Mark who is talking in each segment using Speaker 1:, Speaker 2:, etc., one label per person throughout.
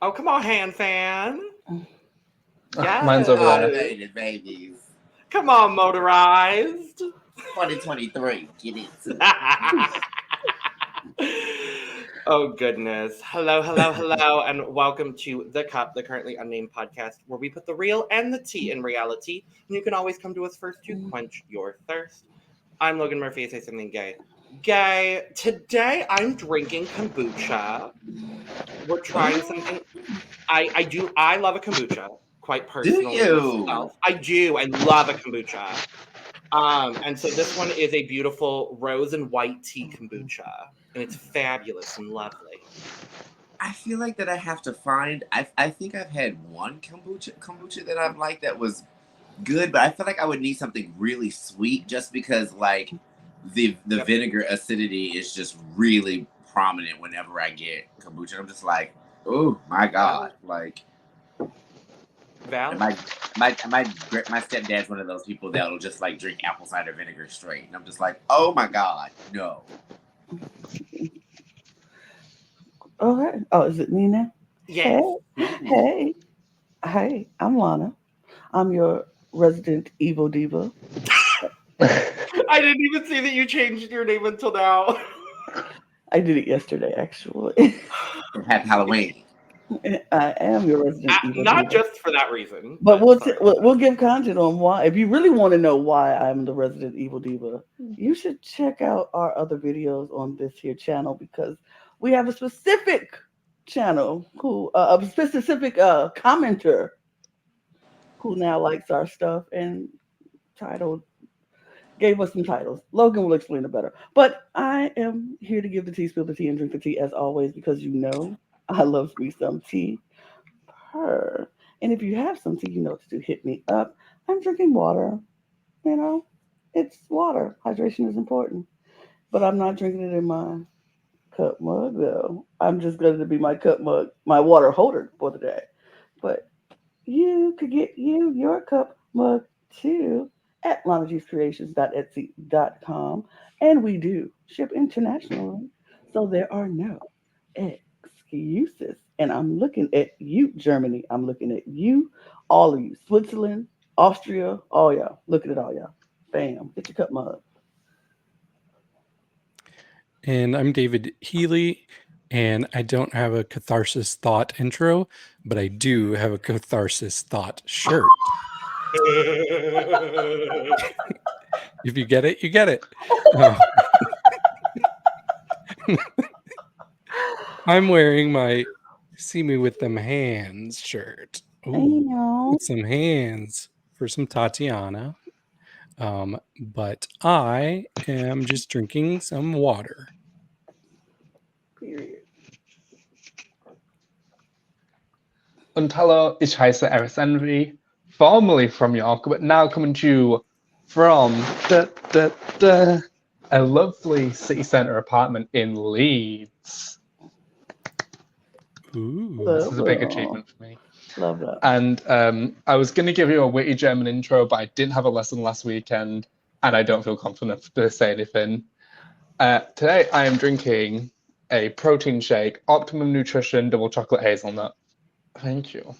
Speaker 1: Oh, come on, hand fan. Yes.
Speaker 2: Mine's over there.
Speaker 3: Automated babies.
Speaker 1: Come on, motorized.
Speaker 3: 2023. Get into
Speaker 1: Oh, goodness. Hello, and welcome to The Cup, the Currently Unnamed Podcast, where we put the real and the tea in reality, and you can always come to us first to quench your thirst. I'm Logan Murphy. I say something gay. Today I'm drinking kombucha. We're trying something. I love a kombucha, quite personally.
Speaker 3: Do you?
Speaker 1: Myself. I do. I love a kombucha. And so this one is a beautiful rose and white tea kombucha, and it's fabulous and lovely.
Speaker 3: I feel like that I have to find. I think I've had one kombucha that I've liked that was good, but I feel like I would need something really sweet, just because like the vinegar acidity is just really prominent whenever I get kombucha. I'm just like, oh my god, like.
Speaker 1: Val?
Speaker 3: My stepdad's one of those people that'll just like drink apple cider vinegar straight, and I'm just like, oh my god, no.
Speaker 4: Okay. Oh, is it me now?
Speaker 1: Yes.
Speaker 4: Hey, I'm Lana. I'm your resident evil diva.
Speaker 1: I didn't even see that you changed your name until now.
Speaker 4: I did it yesterday, actually.
Speaker 3: Happy Halloween.
Speaker 4: I am your resident evil
Speaker 1: not
Speaker 4: diva.
Speaker 1: just for that reason.
Speaker 4: But we'll give content on why. If you really want to know why I'm the resident evil diva, you should check out our other videos on this here channel, because we have a specific channel who a specific commenter who now likes our stuff and gave us some titles. Logan will explain it better. But I am here to give the tea, spill the tea, and drink the tea as always, because you know I love me some tea. And if you have some tea, you know what to do. Hit me up. I'm drinking water. You know, it's water. Hydration is important. But I'm not drinking it in my cup mug, though. I'm just going to be my cup mug, my water holder for the day. But you could get your cup mug too at LanaGsCreations.etsy.com. And we do ship internationally. So there are no excuses. And I'm looking at you, Germany. I'm looking at you, all of you, Switzerland, Austria, all y'all. Looking at all y'all. Bam, get your cup mug.
Speaker 2: And I'm David Healy, and I don't have a catharsis thought intro, but I do have a catharsis thought shirt. If you get it, you get it. I'm wearing my See Me With Them Hands shirt. Ooh, with some hands for some Tatiana. But I am just drinking some water.
Speaker 4: Period.
Speaker 2: Und hallo, ich heiße Eris Envy, formerly from York, but now coming to you from a lovely city centre apartment in Leeds. Ooh, this is a big achievement for me.
Speaker 4: Love that.
Speaker 2: And I was going to give you a witty German intro, but I didn't have a lesson last weekend, and I don't feel confident to say anything. Today I am drinking a protein shake, Optimum Nutrition Double Chocolate Hazelnut. Thank you.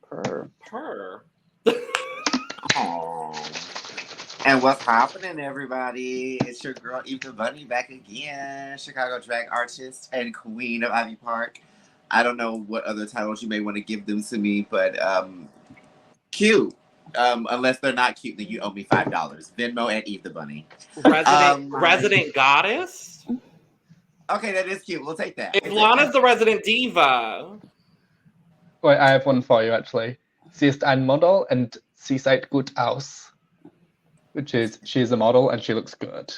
Speaker 1: Purr.
Speaker 3: And what's happening, everybody? It's your girl Yvonne Bunny back again, Chicago drag artist and queen of Ivy Park. I don't know what other titles you may want to give them to me, but cute. Unless they're not cute, then you owe me $5. Venmo at Eve the Bunny.
Speaker 1: Resident goddess?
Speaker 3: Okay, that is cute. We'll take that.
Speaker 1: If Lana's the resident diva.
Speaker 2: Wait, I have one for you, actually. Sie ist ein Model and sie sieht gut aus. Which is, she's a model and she looks good.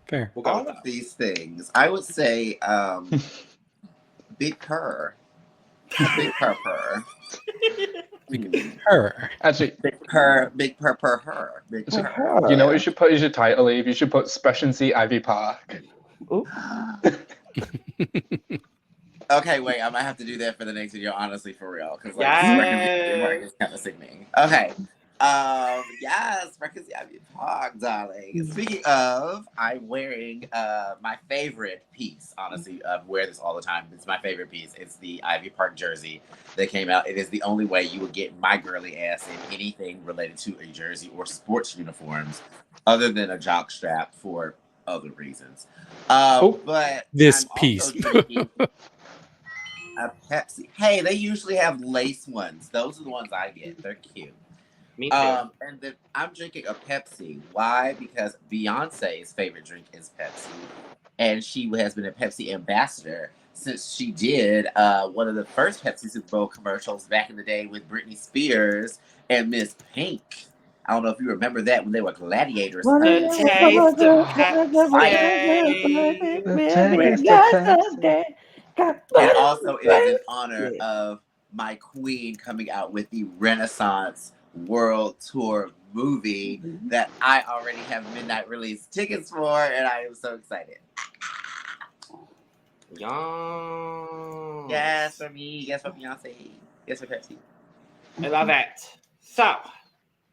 Speaker 2: Fair.
Speaker 1: We'll go
Speaker 3: All of these things. I would say big purr. Big purr purr.
Speaker 2: Big purr. Actually,
Speaker 3: big purr her. Big purr.
Speaker 2: You know what you should put as your title, Eve? You should put Special C Ivy Park.
Speaker 3: Okay, wait, I might have to do that for the next video, honestly, for real. Because like,
Speaker 1: yes.
Speaker 3: this is kind of sickening. Okay. Yes, Freckles Ivy Park, darling. Speaking of, I'm wearing my favorite piece, honestly. I wear this all the time. It's my favorite piece. It's the Ivy Park jersey that came out. It is the only way you would get my girly ass in anything related to a jersey or sports uniforms, other than a jock strap for other reasons. But
Speaker 5: this
Speaker 3: I'm
Speaker 5: piece.
Speaker 3: also drinking a Pepsi. Hey, they usually have lace ones. Those are the ones I get. They're cute.
Speaker 1: Me too.
Speaker 3: And then I'm drinking a Pepsi. Why? Because Beyonce's favorite drink is Pepsi. And she has been a Pepsi ambassador since she did one of the first Pepsi Super Bowl commercials back in the day with Britney Spears and Miss Pink. I don't know if you remember that when they were gladiators.
Speaker 1: The taste of Pepsi.
Speaker 3: And also it is in honor of my queen coming out with the Renaissance World Tour movie that I already have midnight release tickets for, and I am so excited.
Speaker 1: Yum.
Speaker 3: Yes, for me. Yes, for Beyonce. Yes, for Pepsi.
Speaker 1: I love it. So,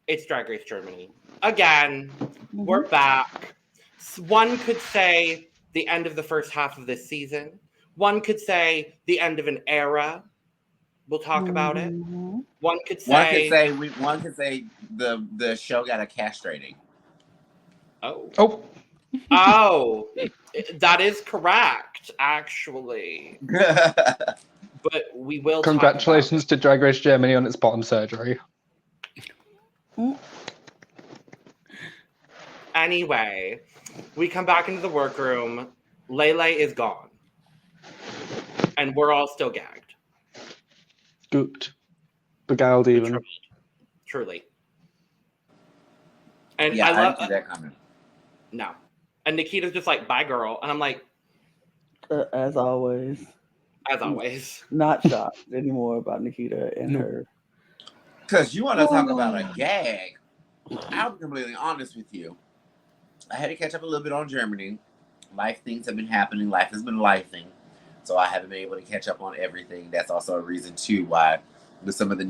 Speaker 1: it's Drag Race Germany. Again, we're back. One could say the end of the first half of this season. One could say the end of an era. We'll talk about it. One could say
Speaker 3: the show got a castrating.
Speaker 1: Oh, that is correct, actually. But we will.
Speaker 2: Congratulations to Drag Race Germany on its bottom surgery.
Speaker 1: Anyway, we come back into the workroom. Lele is gone, and we're all still gagged.
Speaker 2: Gooped. Beguiled even.
Speaker 1: Truly. And
Speaker 3: yeah,
Speaker 1: I love
Speaker 3: didn't see that coming.
Speaker 1: No. And Nikita's just like, bye, girl. And I'm like,
Speaker 4: as always.
Speaker 1: As always.
Speaker 4: Not shocked anymore about Nikita and her.
Speaker 3: Because you want to talk about a gag. I'll be completely honest with you. I had to catch up a little bit on Germany. Life things have been happening. Life has been lifing. So I haven't been able to catch up on everything. That's also a reason, too, why with some of the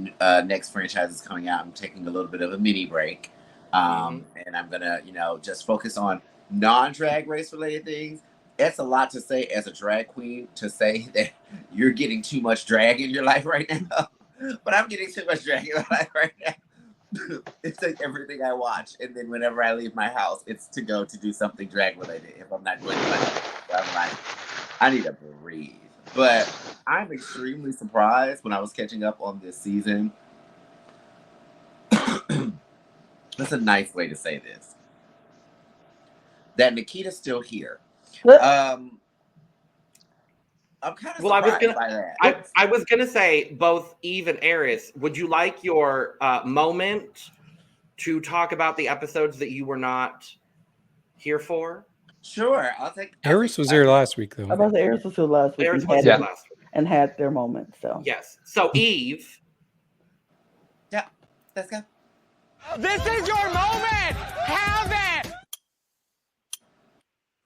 Speaker 3: next franchises coming out, I'm taking a little bit of a mini break. And I'm going to, just focus on non-drag race related things. It's a lot to say as a drag queen to say that you're getting too much drag in your life right now. But I'm getting too much drag in my life right now. It's like everything I watch. And then whenever I leave my house, it's to go to do something drag related if I'm not doing it. I'm like, I need to breathe. But I'm extremely surprised when I was catching up on this season. That's a nice way to say this. That Nikita's still here. I'm kind of surprised by that.
Speaker 1: I was gonna say both Eve and Eris. Would you like your moment to talk about the episodes that you were not here for?
Speaker 3: Sure, I'll take.
Speaker 5: Eris was here last week, though.
Speaker 4: I thought Eris was here last week.
Speaker 1: Eris was here last week
Speaker 4: and had their moment. So
Speaker 1: yes. So Eve.
Speaker 3: Yeah, let's go.
Speaker 6: This is your moment. Have it.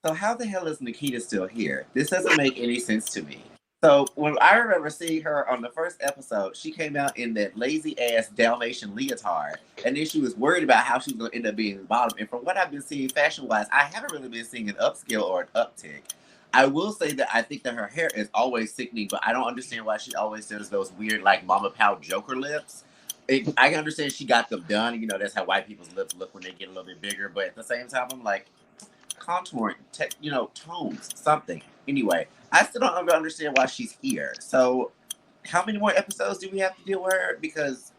Speaker 3: So how the hell is Nikita still here? This doesn't make any sense to me. So when I remember seeing her on the first episode, she came out in that lazy ass Dalmatian leotard, and then she was worried about how she was going to end up being the bottom. And from what I've been seeing fashion wise, I haven't really been seeing an upscale or an uptick. I will say that I think that her hair is always sickening, but I don't understand why she always does those weird like Mama Pow Joker lips. I can understand she got them done. That's how white people's lips look when they get a little bit bigger. But at the same time, I'm like, contouring, tones, something. Anyway, I still don't understand why she's here. So, how many more episodes do we have to deal with her? Because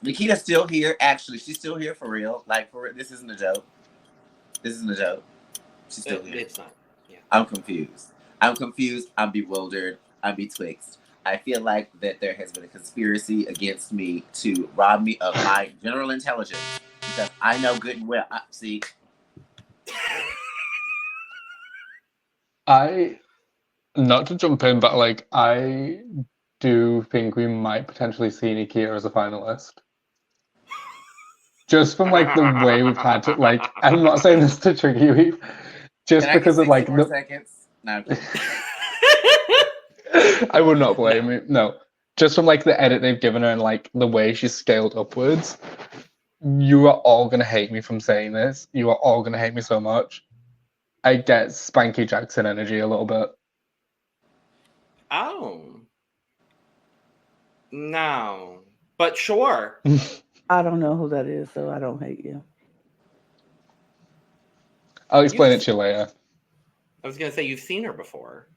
Speaker 3: Nikita's still here. Actually, she's still here for real. Like, for real. This isn't a joke. She's still here.
Speaker 1: It's not. Yeah.
Speaker 3: I'm confused. I'm bewildered. I'm betwixt. I feel like that there has been a conspiracy against me to rob me of my general intelligence. Because I know good and well. See.
Speaker 2: Not to jump in, but I do think we might potentially see Nikita as a finalist. Just from the way we've had to I'm not saying this to trigger you, just because of
Speaker 3: seconds. No.
Speaker 2: I would not blame you. No, just from like the edit they've given her and like the way she's scaled upwards, you are all gonna hate me from saying this. You are all gonna hate me so much. I get Spanky Jackson energy a little bit.
Speaker 1: Oh. No. But sure.
Speaker 4: I don't know who that is, so I don't hate you.
Speaker 2: I'll explain it to you later.
Speaker 1: I was going to say you've seen her before,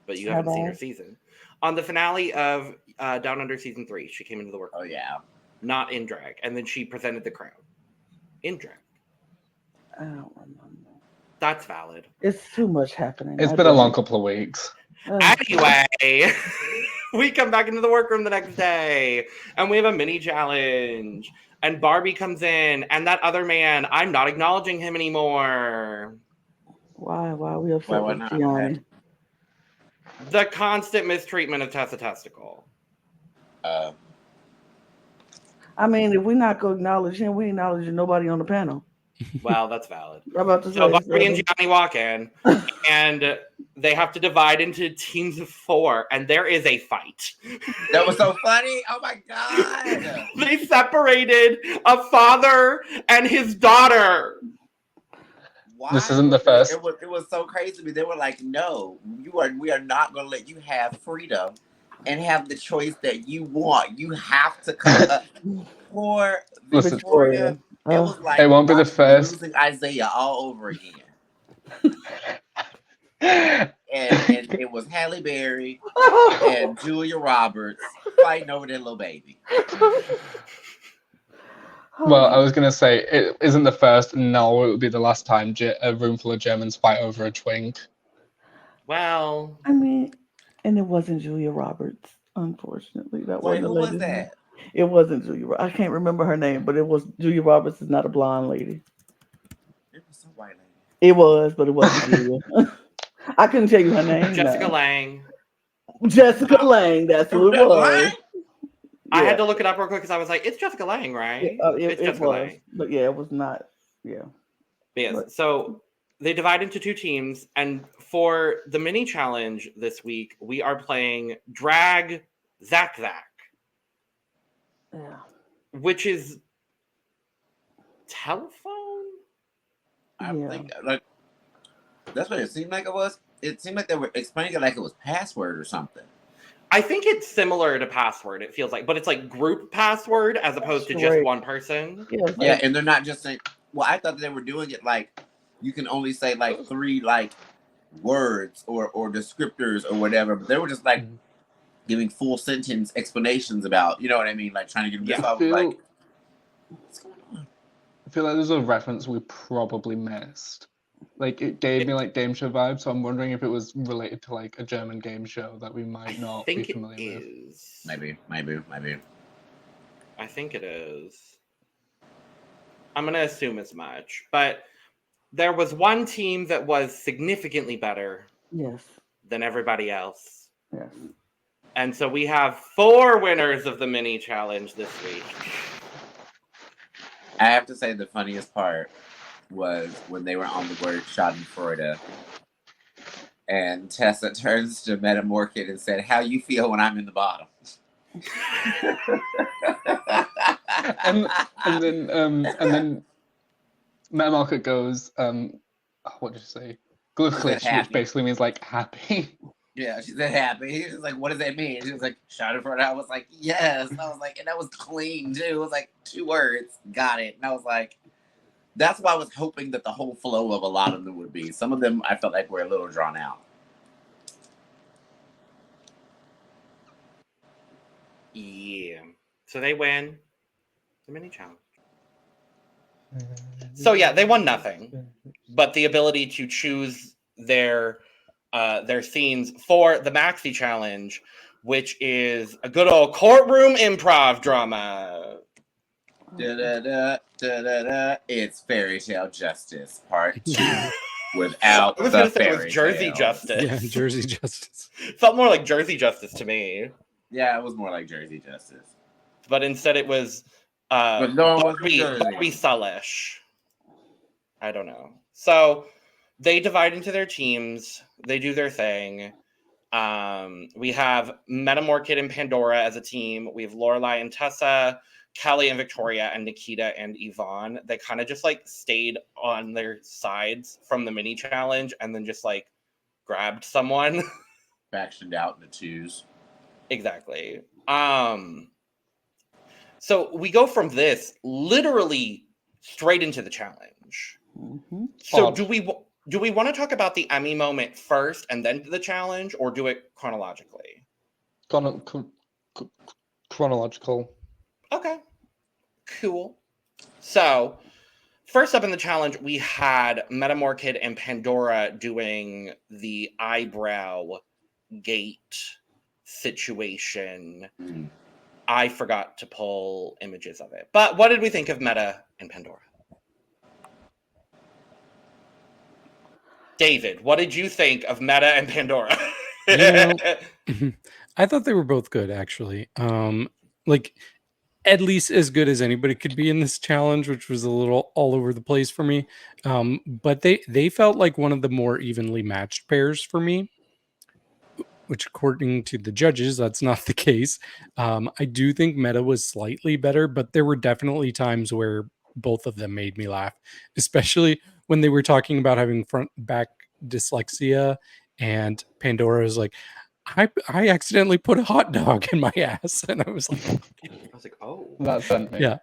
Speaker 1: but you
Speaker 4: Have
Speaker 1: haven't seen
Speaker 4: I?
Speaker 1: her season. On the finale of Down Under Season 3, she came into the workroom.
Speaker 3: Oh, yeah.
Speaker 1: Not in drag. And then she presented the crown. In drag.
Speaker 4: I don't remember.
Speaker 1: That's valid.
Speaker 4: It's too much happening.
Speaker 2: It's been a long couple of weeks.
Speaker 1: Anyway, we come back into the workroom the next day, and we have a mini challenge. And Barbie comes in, and that other man, I'm not acknowledging him anymore.
Speaker 4: Why are we upset
Speaker 3: Why
Speaker 4: with
Speaker 3: not?
Speaker 4: Gianni?
Speaker 1: The constant mistreatment of Tessa Testicle.
Speaker 4: I mean, if we're not going to acknowledge him, we ain't acknowledging nobody on the panel.
Speaker 1: Well, that's valid.
Speaker 4: I'm about to say.
Speaker 1: So Barbie and Gianni walk in, and they have to divide into teams of 4, and there is a fight.
Speaker 3: That was so funny. Oh, my God.
Speaker 1: They separated a father and his daughter.
Speaker 3: Why?
Speaker 2: This isn't the first.
Speaker 3: It was so crazy to me. They were like, no, we are not going to let you have freedom and have the choice that you want. You have to come up for
Speaker 2: Listen,
Speaker 3: Victoria. It was like
Speaker 2: it won't be the first.
Speaker 3: losing Isaiah all over again. And it was Halle Berry and Julia Roberts fighting over their little baby.
Speaker 2: Well, I was going to say, it isn't the first, and no, it would be the last time a room full of Germans fight over a twink.
Speaker 1: Well,
Speaker 4: I mean, and it wasn't Julia Roberts, unfortunately. That
Speaker 3: Wait,
Speaker 4: wasn't
Speaker 3: who
Speaker 4: the
Speaker 3: was
Speaker 4: lady's name.
Speaker 3: that?
Speaker 4: It wasn't Julia. I can't remember her name, but it was Julia Roberts. Is not a blonde lady.
Speaker 3: It was some white lady.
Speaker 4: It was, but it wasn't Julia. I couldn't tell you her name.
Speaker 1: Jessica
Speaker 4: no.
Speaker 1: Lange.
Speaker 4: Jessica Lange. That's who it was.
Speaker 1: I
Speaker 4: Yeah.
Speaker 1: had to look it up real quick because I was like, it's Jessica Lange, right? It's
Speaker 4: It
Speaker 1: Jessica
Speaker 4: was,
Speaker 1: Lange.
Speaker 4: but yeah, it was not. Yeah.
Speaker 1: But yes,
Speaker 4: But-
Speaker 1: so they divide into 2 teams, and for the mini challenge this week, we are playing Drag Zach,
Speaker 4: Yeah.
Speaker 1: which is telephone?
Speaker 3: I
Speaker 4: Yeah.
Speaker 3: think like that's what it seemed like it was. It seemed like they were explaining it like it was password or something.
Speaker 1: I think it's similar to password, it feels like, but it's like group password as opposed to just
Speaker 4: Right.
Speaker 1: one person.
Speaker 4: Yeah. it's
Speaker 3: Yeah,
Speaker 4: like-
Speaker 3: and they're not just saying. Well, I thought they were doing it like you can only say like 3 like words or descriptors or whatever, but they were just like giving full sentence explanations about, you know what I mean, like trying to get this off. Like, what's going on?
Speaker 2: I feel like there's a reference we probably missed. Like, it gave me like game show vibes, so I'm wondering if it was related to like a German game show that we might
Speaker 1: I
Speaker 2: not be
Speaker 1: think it
Speaker 2: familiar with.
Speaker 1: is.
Speaker 3: Maybe.
Speaker 1: I think it is. I'm going to assume as much. But there was one team that was significantly better
Speaker 4: Yes.
Speaker 1: than everybody else.
Speaker 4: Yes.
Speaker 1: And so we have 4 winners of the mini challenge this week.
Speaker 3: I have to say the funniest part was when they were on the workshop in Florida, and Tessa turns to Metamorkid and said, "How you feel when I'm in the bottom?"
Speaker 2: and then Metamorkid goes, what did you say? Glücklich, which
Speaker 3: happy.
Speaker 2: basically means like happy.
Speaker 3: Yeah, she said happy. He was like, "What does that mean?" She was like, "Shot in front." I was like, "Yes." And I was like, and that was clean too. It was like 2 words, got it. And I was like, that's why I was hoping that the whole flow of a lot of them would be. Some of them I felt like were a little drawn out.
Speaker 1: Yeah. So they win the mini challenge. So yeah, they won nothing, but the ability to choose their scenes for the maxi challenge, which is a good old courtroom improv drama.
Speaker 3: Da-da-da, da-da-da. It's fairy tale justice part 2 without
Speaker 1: I was
Speaker 3: the
Speaker 1: gonna say it
Speaker 3: fairy
Speaker 1: was Jersey
Speaker 3: tale.
Speaker 1: Justice.
Speaker 5: Yeah, Jersey Justice.
Speaker 1: Felt more like Jersey Justice to me,
Speaker 3: Yeah, it was more like Jersey Justice.
Speaker 1: but instead it was
Speaker 3: But no, it wasn't
Speaker 1: Barbie
Speaker 3: Jersey.
Speaker 1: Sullish. I don't know. So they divide into their teams. They do their thing. We have Metamorkid and Pandora as a team. We have Loreley and Tessa, Kelly and Victoria, and Nikita and Yvonne. They kind of just like stayed on their sides from the mini challenge and then just like grabbed someone.
Speaker 3: Factioned out into twos.
Speaker 1: Exactly. So we go from this literally straight into the chronology.
Speaker 4: Mm-hmm.
Speaker 1: So do we want to talk about the Emmy moment first and then the challenge, or do it chronologically?
Speaker 2: Chronological.
Speaker 1: Okay, cool. So first up in the challenge, we had Metamorkid and Pandora doing the eyebrow gate situation.
Speaker 3: Mm.
Speaker 1: I forgot to pull images of it. But what did we think of Meta and Pandora? David, what did you think of Meta and Pandora?
Speaker 5: You know, I thought they were both good, actually. Like, at least as good as anybody could be in this challenge, which was a little all over the place for me. But they felt like one of the more evenly matched pairs for me, which according to the judges, that's not the case. I do think Meta was slightly better, but there were definitely times where both of them made me laugh, especially when they were talking about having front back dyslexia, and Pandora is like, I accidentally put a hot dog in my ass, and I was like,
Speaker 1: oh,
Speaker 2: That sent me.
Speaker 5: yeah.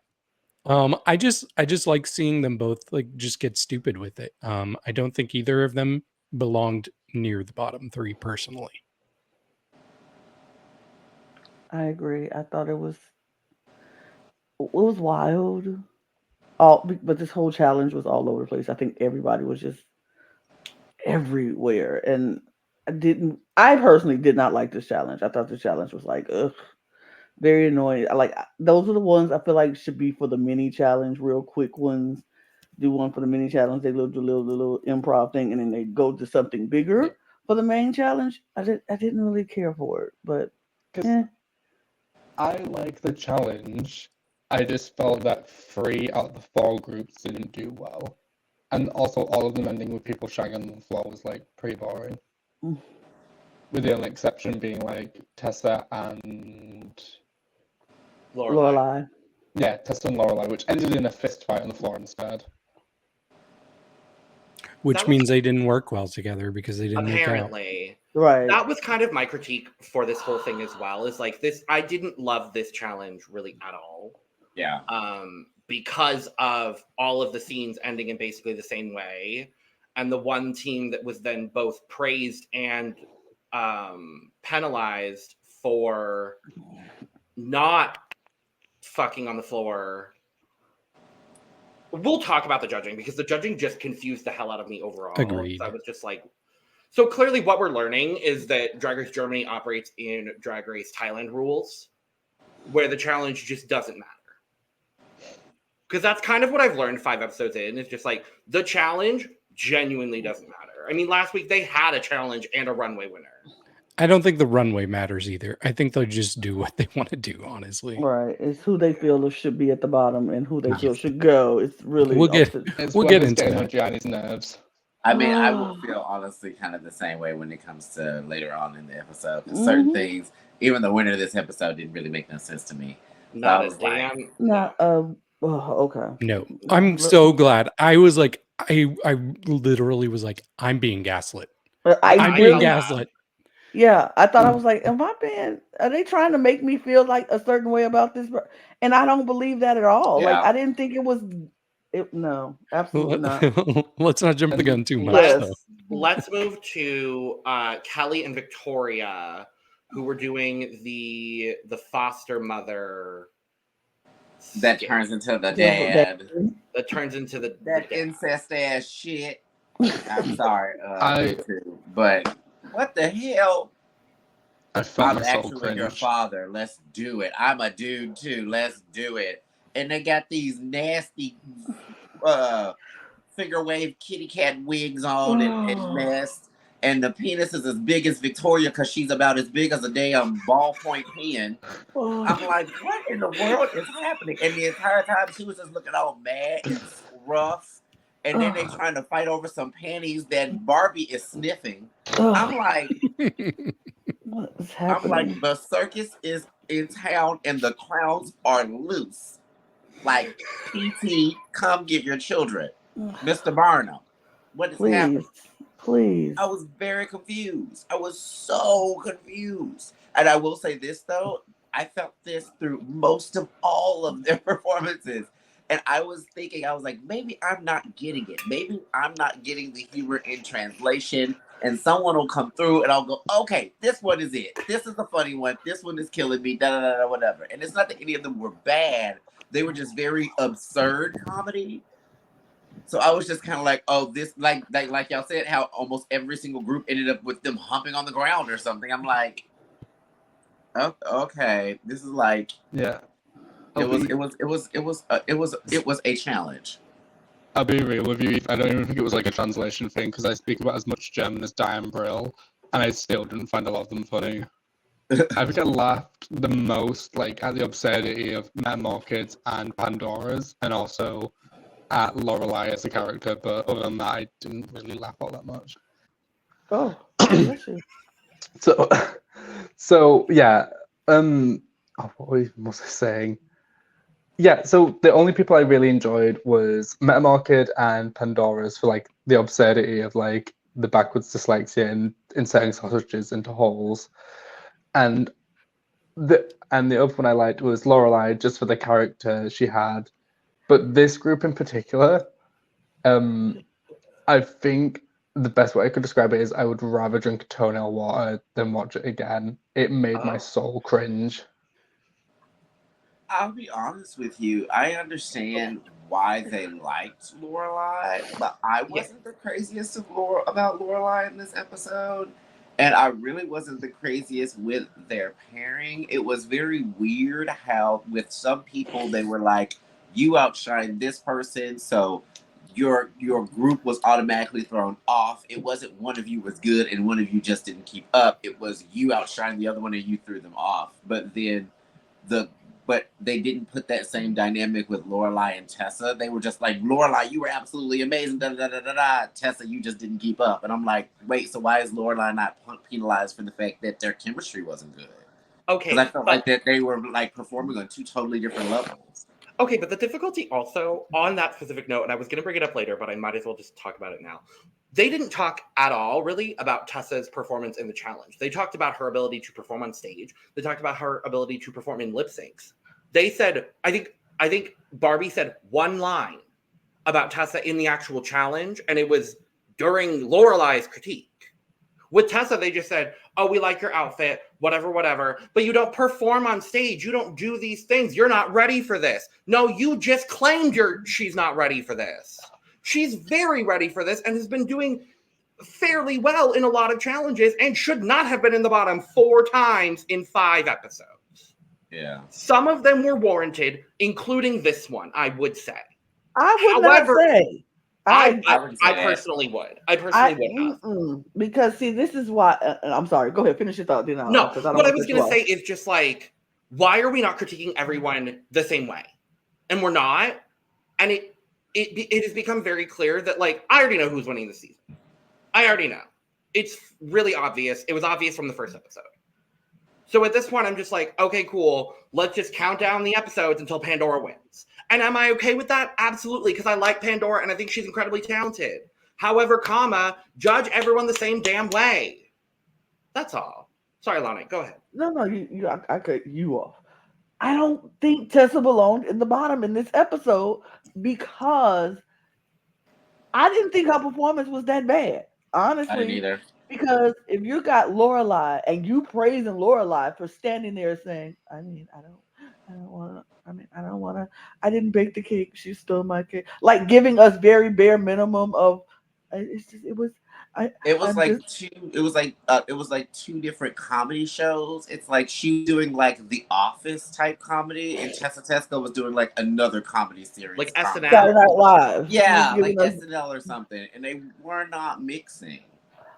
Speaker 5: I just like seeing them both like just get stupid with it. I don't think either of them belonged near the bottom three personally.
Speaker 4: I agree. I thought it was wild. But this whole challenge was all over the place. I think everybody was just everywhere, and I personally did not like this challenge. I thought the challenge was like, ugh, very annoying. Those are the ones I feel like should be for the mini challenge, real quick ones. Do one for the mini challenge. They do the little improv thing, and then they go to something bigger for the main challenge. I didn't really care for it, but
Speaker 2: I like the challenge. I just felt that 3 out of the 4 groups didn't do well. And also all of them ending with people shagging on the floor was like pretty boring. With the only exception being like Tessa and
Speaker 4: Loreley.
Speaker 2: Yeah, Tessa and Loreley, which ended in a fist fight on the floor instead.
Speaker 5: Which means they didn't work well together because they didn't
Speaker 1: apparently.
Speaker 4: Right.
Speaker 1: That was kind of my critique for this whole thing as well. Is like this, I didn't love this challenge really at all.
Speaker 3: Yeah.
Speaker 1: Because of all of the scenes ending in basically the same way, and the one team that was then both praised and penalized for not fucking on the floor. We'll talk about the judging because the judging just confused the hell out of me overall.
Speaker 5: Agreed.
Speaker 1: I was just like, so clearly what we're learning is that Drag Race Germany operates in Drag Race Thailand rules, where the challenge just doesn't matter. Because that's kind of what I've learned 5 episodes in. It's just like the challenge genuinely doesn't matter. I mean, last week they had a challenge and a runway winner.
Speaker 5: I don't think the runway matters either. I think they'll just do what they want to do, honestly.
Speaker 4: Right. It's who they feel should be at the bottom and who they feel should go. It's really
Speaker 5: We'll get into
Speaker 2: that. Gianni's nerves.
Speaker 3: I mean, I will feel honestly kind of the same way when it comes to later on in the episode. Certain things, even the winner of this episode didn't really make no sense to me.
Speaker 1: Not as damn.
Speaker 4: Okay.
Speaker 5: No, I'm so glad. I was like, I literally was like, I'm being gaslit. I'm being gaslit.
Speaker 4: Yeah, I thought I was like, are they trying to make me feel like a certain way about this? And I don't believe that at all.
Speaker 3: Yeah.
Speaker 4: Like, I didn't think it was, no, absolutely not.
Speaker 5: Let's not jump the gun too much.
Speaker 1: Let's move to Kelly and Victoria, who were doing the foster mother.
Speaker 3: That turns into the dad.
Speaker 1: That turns into the
Speaker 3: incest ass shit. I'm sorry, but what the hell? I'm actually your father. Let's do it. I'm a dude too. Let's do it. And they got these nasty figure wave kitty cat wigs on and mess. And the penis is as big as Victoria because she's about as big as a damn ballpoint pen. I'm like, what in the world is happening? And the entire time she was just looking all mad and rough and then they trying to fight over some panties that Barbie is sniffing. I'm like,
Speaker 4: what is
Speaker 3: I'm
Speaker 4: happening?
Speaker 3: like, the circus is in town and the clowns are loose. Like, PT, come get your children. Mr. Barnum, what is happening?
Speaker 4: Please.
Speaker 3: I was very confused. I was so confused. And I will say this, though. I felt this through most of all of their performances. And I was thinking, I was like, maybe I'm not getting it. Maybe I'm not getting the humor in translation. And someone will come through and I'll go, okay, this one is it. This is the funny one. This one is killing me, da-da-da-da, whatever. And it's not that any of them were bad. They were just very absurd comedy. So I was just kind of like, oh, this, like y'all said, how almost every single group ended up with them humping on the ground or something. I'm like, oh, okay, this is like,
Speaker 2: Yeah.
Speaker 3: it was a challenge.
Speaker 2: I'll be real with you. I don't even think it was like a translation thing because I speak about as much German as Diane Brill, and I still didn't find a lot of them funny. I think I laughed the most like at the absurdity of Metamorkid and Pandora's, and also at Loreley as a character. But other than that, I didn't really laugh all that much.
Speaker 4: Oh, bless you.
Speaker 2: So yeah. What was I saying? Yeah, so the only people I really enjoyed was Metamorkid and Pandora's for like the absurdity of like the backwards dyslexia and inserting sausages into holes. And the other one I liked was Loreley just for the character she had. But this group in particular, I think the best way I could describe it is I would rather drink toenail water than watch it again. It made my soul cringe.
Speaker 3: I'll be honest with you. I understand why they liked Loreley, but I wasn't the craziest about Loreley in this episode. And I really wasn't the craziest with their pairing. It was very weird how with some people they were like, you outshine this person, so your group was automatically thrown off. It wasn't one of you was good and one of you just didn't keep up. It was you outshined the other one and you threw them off. But they didn't put that same dynamic with Loreley and Tessa. They were just like, Loreley, you were absolutely amazing. Da, da, da, da, da. Tessa, you just didn't keep up. And I'm like, wait, so why is Loreley not penalized for the fact that their chemistry wasn't good?
Speaker 1: Okay.
Speaker 3: Because I felt like that they were like performing on two totally different levels.
Speaker 1: Okay, but the difficulty also on that specific note, and I was going to bring it up later, but I might as well just talk about it now. They didn't talk at all, really, about Tessa's performance in the challenge. They talked about her ability to perform on stage. They talked about her ability to perform in lip syncs. They said, I think Barbie said one line about Tessa in the actual challenge, and it was during Loreley's critique. With Tessa, they just said, oh, we like your outfit, whatever, but you don't perform on stage. You don't do these things. You're not ready for this. No, you just claimed she's not ready for this. She's very ready for this and has been doing fairly well in a lot of challenges and should not have been in the bottom 4 times in 5 episodes.
Speaker 3: Yeah.
Speaker 1: Some of them were warranted, including this one, I would say.
Speaker 4: I would not say.
Speaker 1: I personally would. I personally would have.
Speaker 4: Because, see, this is why... I'm sorry. Go ahead. Finish your thought.
Speaker 1: No, what I was going to say is just like, why are we not critiquing everyone the same way? And we're not. And it has become very clear that, like, I already know who's winning this season. I already know. It's really obvious. It was obvious from the first episode. So at this point, I'm just like, okay, cool. Let's just count down the episodes until Pandora wins. And am I okay with that? Absolutely, because I like Pandora and I think she's incredibly talented. However, judge everyone the same damn way. That's all. Sorry, Lana, go ahead.
Speaker 4: No, I cut you off. I don't think Tessa belonged in the bottom in this episode because I didn't think her performance was that bad. Honestly.
Speaker 3: I didn't either.
Speaker 4: Because if you got Loreley and you praising Loreley for standing there saying, I didn't bake the cake, she stole my cake. Like giving us very bare minimum of it was like two different comedy shows. It's like she doing like the Office type comedy and Tessa Testicle was doing like another comedy series.
Speaker 1: Like SNL.
Speaker 4: Saturday Night Live.
Speaker 3: Yeah, like SNL or something. And they were not mixing.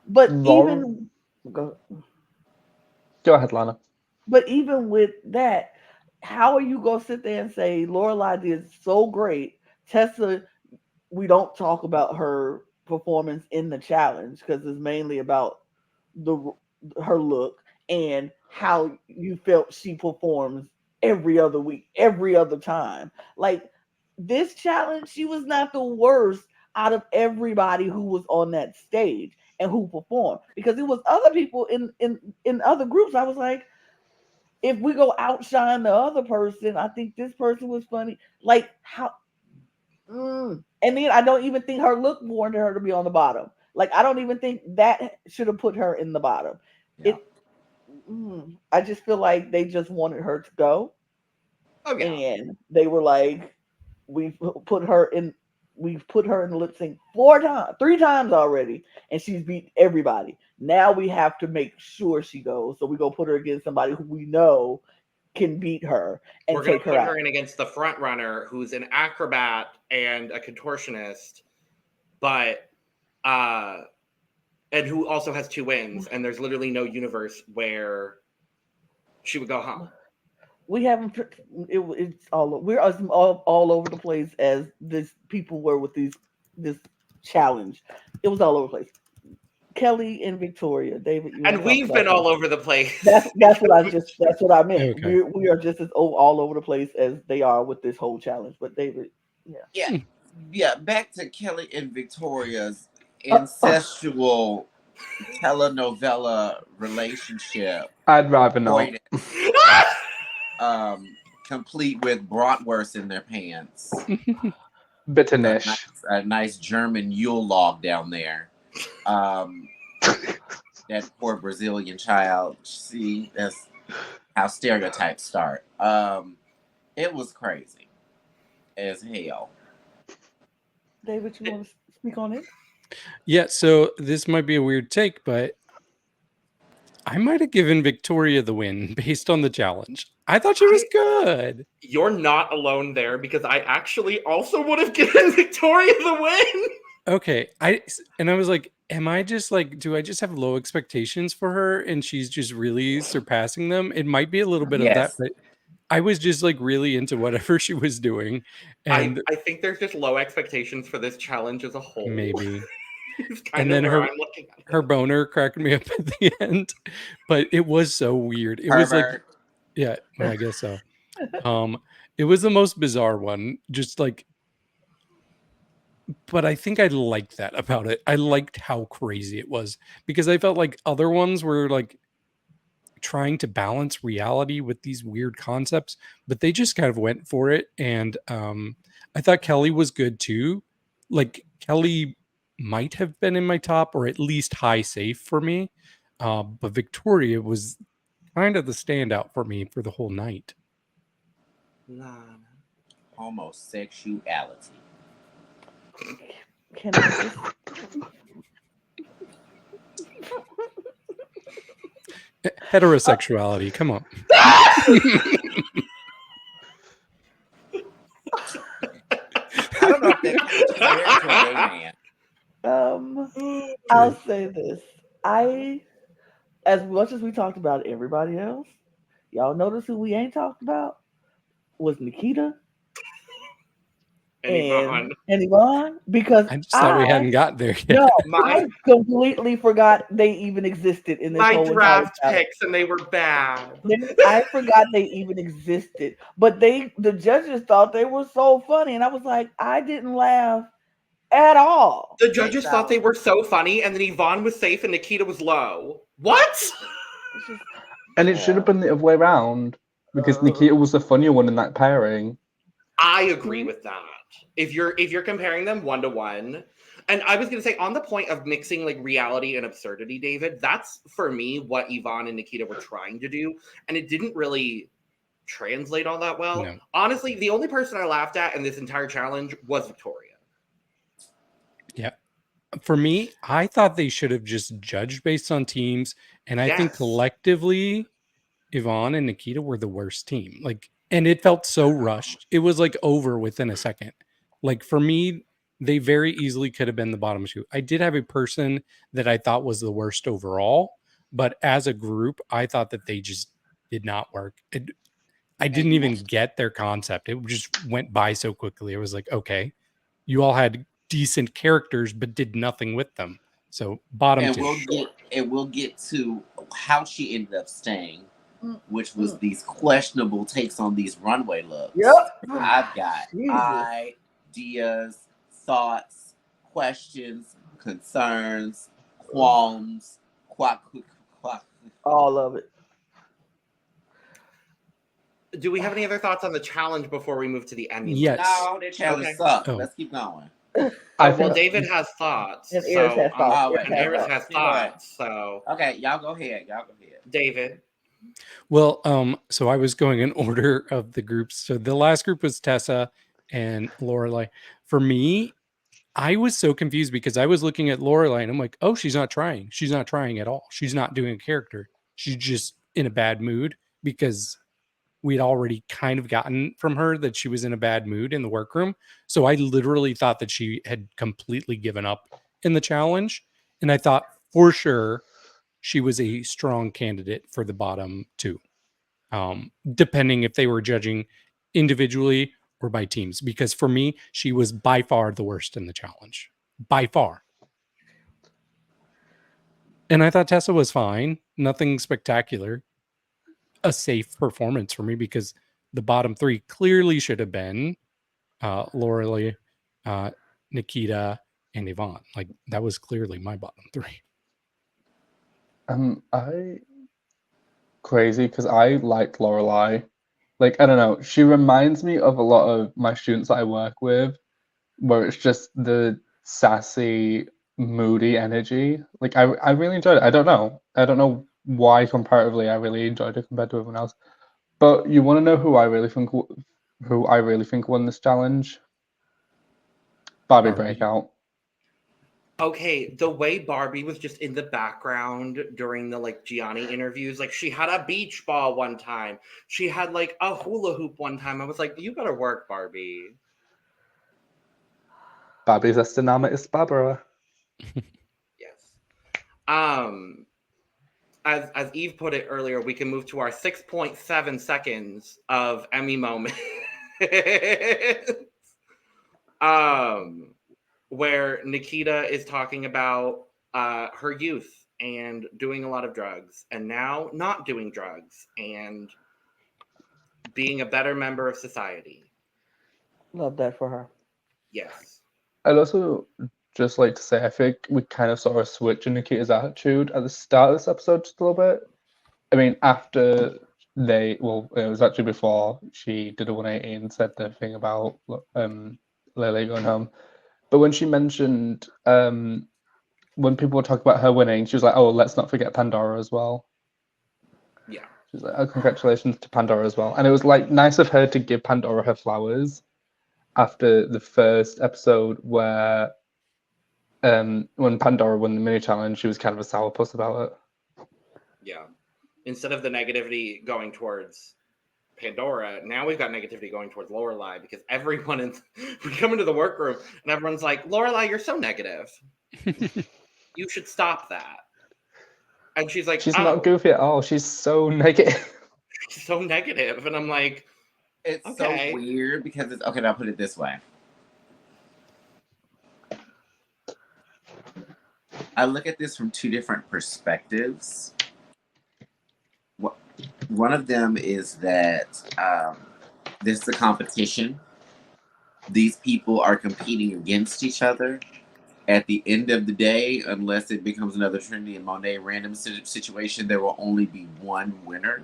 Speaker 4: But even
Speaker 2: go ahead, Lana.
Speaker 4: But even with that, how are you gonna sit there and say Loreley did so great? Tessa we don't talk about her performance in the challenge because it's mainly about the her look and how you felt she performs every other week, every other time. Like this challenge, she was not the worst out of everybody who was on that stage and who performed because it was other people in other groups. I was like, if we go outshine the other person, I think this person was funny. Like how and then I don't even think her look warranted her to be on the bottom. Like I don't even think that should have put her in the bottom.
Speaker 3: Yeah.
Speaker 4: It I just feel like they just wanted her to go.
Speaker 1: Oh yeah.
Speaker 4: And they were like, we've put her in the lip sync 3 times already, and she's beat everybody. Now we have to make sure she goes. So we go put her against somebody who we know can beat her and
Speaker 1: We're gonna
Speaker 4: take
Speaker 1: put
Speaker 4: her out.
Speaker 1: her in against the front runner, who's an acrobat and a contortionist, but and who also has 2 wins. And there's literally no universe where she would go home.
Speaker 4: We haven't. It's we're all over the place as this people were with this challenge. It was all over the place. Kelly and Victoria, David, you
Speaker 1: And we've been all over the place.
Speaker 4: That's what I meant.
Speaker 5: Okay.
Speaker 4: We are just as all over the place as they are with this whole challenge. But David,
Speaker 3: Yeah. Back to Kelly and Victoria's incestual telenovela relationship.
Speaker 2: I'd rather not.
Speaker 3: Complete with bratwurst in their pants.
Speaker 2: Bitterness.
Speaker 3: A nice German Yule log down there. That poor Brazilian child. See, that's how stereotypes start. It was crazy as hell.
Speaker 4: David, you want to speak on it?
Speaker 5: Yeah, so this might be a weird take, but I might have given Victoria the win based on the challenge. I thought she was good.
Speaker 1: You're not alone there because I actually also would have given Victoria the win.
Speaker 5: Okay, I was like, am I just like, do I just have low expectations for her and she's just really surpassing them? It might be a little bit of that, but I was just like really into whatever she was doing. And
Speaker 1: I think there's just low expectations for this challenge as a whole.
Speaker 5: maybe.
Speaker 1: And then
Speaker 5: her boner cracked me up at the end, but it was so weird. It was like, yeah, well, I guess so. It was the most bizarre one, just like, but I think I liked that about it. I liked how crazy it was because I felt like other ones were like trying to balance reality with these weird concepts, but they just kind of went for it. And I thought Kelly was good too. Like Kelly might have been in my top or at least high safe for me. But Victoria was kind of the standout for me for the whole night.
Speaker 3: Homosexuality.
Speaker 4: Can I just...
Speaker 5: Heterosexuality, come on.
Speaker 3: I don't know if that's a gay man.
Speaker 4: I'll say this. As much as we talked about everybody else, y'all notice who we ain't talked about was Nikita and Yvonne, because
Speaker 5: I just thought we hadn't got there yet.
Speaker 4: No, I completely forgot they even existed in this whole
Speaker 1: draft picks, and they were bad.
Speaker 4: I forgot they even existed, but the judges thought they were so funny, and I was like, I didn't laugh at all.
Speaker 1: The judges thought they were so funny, and then Yvonne was safe and Nikita was low. What?
Speaker 2: And it should have been the other way around because Nikita was the funnier one in that pairing.
Speaker 1: I agree with that. If you're comparing them 1-to-1, and I was going to say on the point of mixing like reality and absurdity, David, that's for me what Yvonne and Nikita were trying to do, and it didn't really translate all that well. No. Honestly, the only person I laughed at in this entire challenge was Victoria.
Speaker 5: Yeah. For me, I thought they should have just judged based on teams, and I think collectively Yvonne and Nikita were the worst team. Like, and it felt so rushed. It was like over within a second. Like for me, they very easily could have been the bottom 2. I did have a person that I thought was the worst overall, but as a group, I thought that they just did not work. I didn't even get their concept. It just went by so quickly. It was like, okay, you all had decent characters but did nothing with them. So bottom two.
Speaker 3: We'll get to how she ended up staying, which was these questionable takes on these runway looks.
Speaker 4: Yep.
Speaker 3: I've got
Speaker 4: Jesus.
Speaker 3: ideas, thoughts, questions, concerns, qualms,
Speaker 4: All of it.
Speaker 1: Do we have any other thoughts on the challenge before we move to the Emmy?
Speaker 5: Yes.
Speaker 3: No, the challenge sucks.
Speaker 5: Oh.
Speaker 3: Let's keep going.
Speaker 1: Well, David has thoughts.
Speaker 4: And Eris has thoughts.
Speaker 1: And Eris has thoughts. So
Speaker 3: Okay, y'all go ahead.
Speaker 1: David.
Speaker 5: Well, so I was going in order of the groups. So the last group was Tessa and Loreley. For me, I was so confused because I was looking at Loreley and I'm like, oh, she's not trying. She's not trying at all. She's not doing a character. She's just in a bad mood because we'd already kind of gotten from her that she was in a bad mood in the workroom. So I literally thought that she had completely given up in the challenge. And I thought for sure she was a strong candidate for the bottom two, depending if they were judging individually or by teams. Because for me, she was by far the worst in the challenge. By far. And I thought Tessa was fine. Nothing spectacular. A safe performance for me because the bottom three clearly should have been Loreley, Nikita, and Yvonne. Like that was clearly my bottom three.
Speaker 2: I crazy because I liked Loreley. Like I don't know, she reminds me of a lot of my students that I work with, where it's just the sassy, moody energy. Like I really enjoyed it. I don't know why comparatively I really enjoyed it compared to everyone else. But you want to know who I really think won this challenge? Barbie Breakout.
Speaker 1: Okay, the way Barbie was just in the background during the like Gianni interviews, like she had a beach ball one time. She had like a hula hoop one time. I was like, you better work, Barbie.
Speaker 2: Barbie's Name ist Barbara.
Speaker 1: Yes. As Eve put it earlier, we can move to our 6.7 seconds of Emmy moment. Where Nikita is talking about her youth and doing a lot of drugs and now not doing drugs and being a better member of society.
Speaker 4: Love that for her.
Speaker 1: Yes.
Speaker 2: I'd also just like to say, I think we kind of saw a switch in Nikita's attitude at the start of this episode just a little bit. I mean, after it was actually before she did a 180 and said the thing about Lily going home. But when she mentioned, when people were talking about her winning, she was like, oh, let's not forget Pandora as well.
Speaker 1: Yeah.
Speaker 2: She was like, oh, congratulations to Pandora as well. And it was like nice of her to give Pandora her flowers after the first episode where when Pandora won the mini challenge, she was kind of a sourpuss about it.
Speaker 1: Yeah. Instead of the negativity going towards Pandora, now we've got negativity going towards Loreley because everyone we come into the workroom and everyone's like, Loreley, you're so negative. You should stop that. And she's like,
Speaker 2: she's not goofy at all. She's so negative.
Speaker 1: She's so negative. And I'm like,
Speaker 3: it's
Speaker 1: okay.
Speaker 3: so weird because it's okay. I'll put it this way. I look at this from two different perspectives. One of them is that this is a competition. These people are competing against each other. At the end of the day, unless it becomes another Trinity and Monet random situation, there will only be one winner.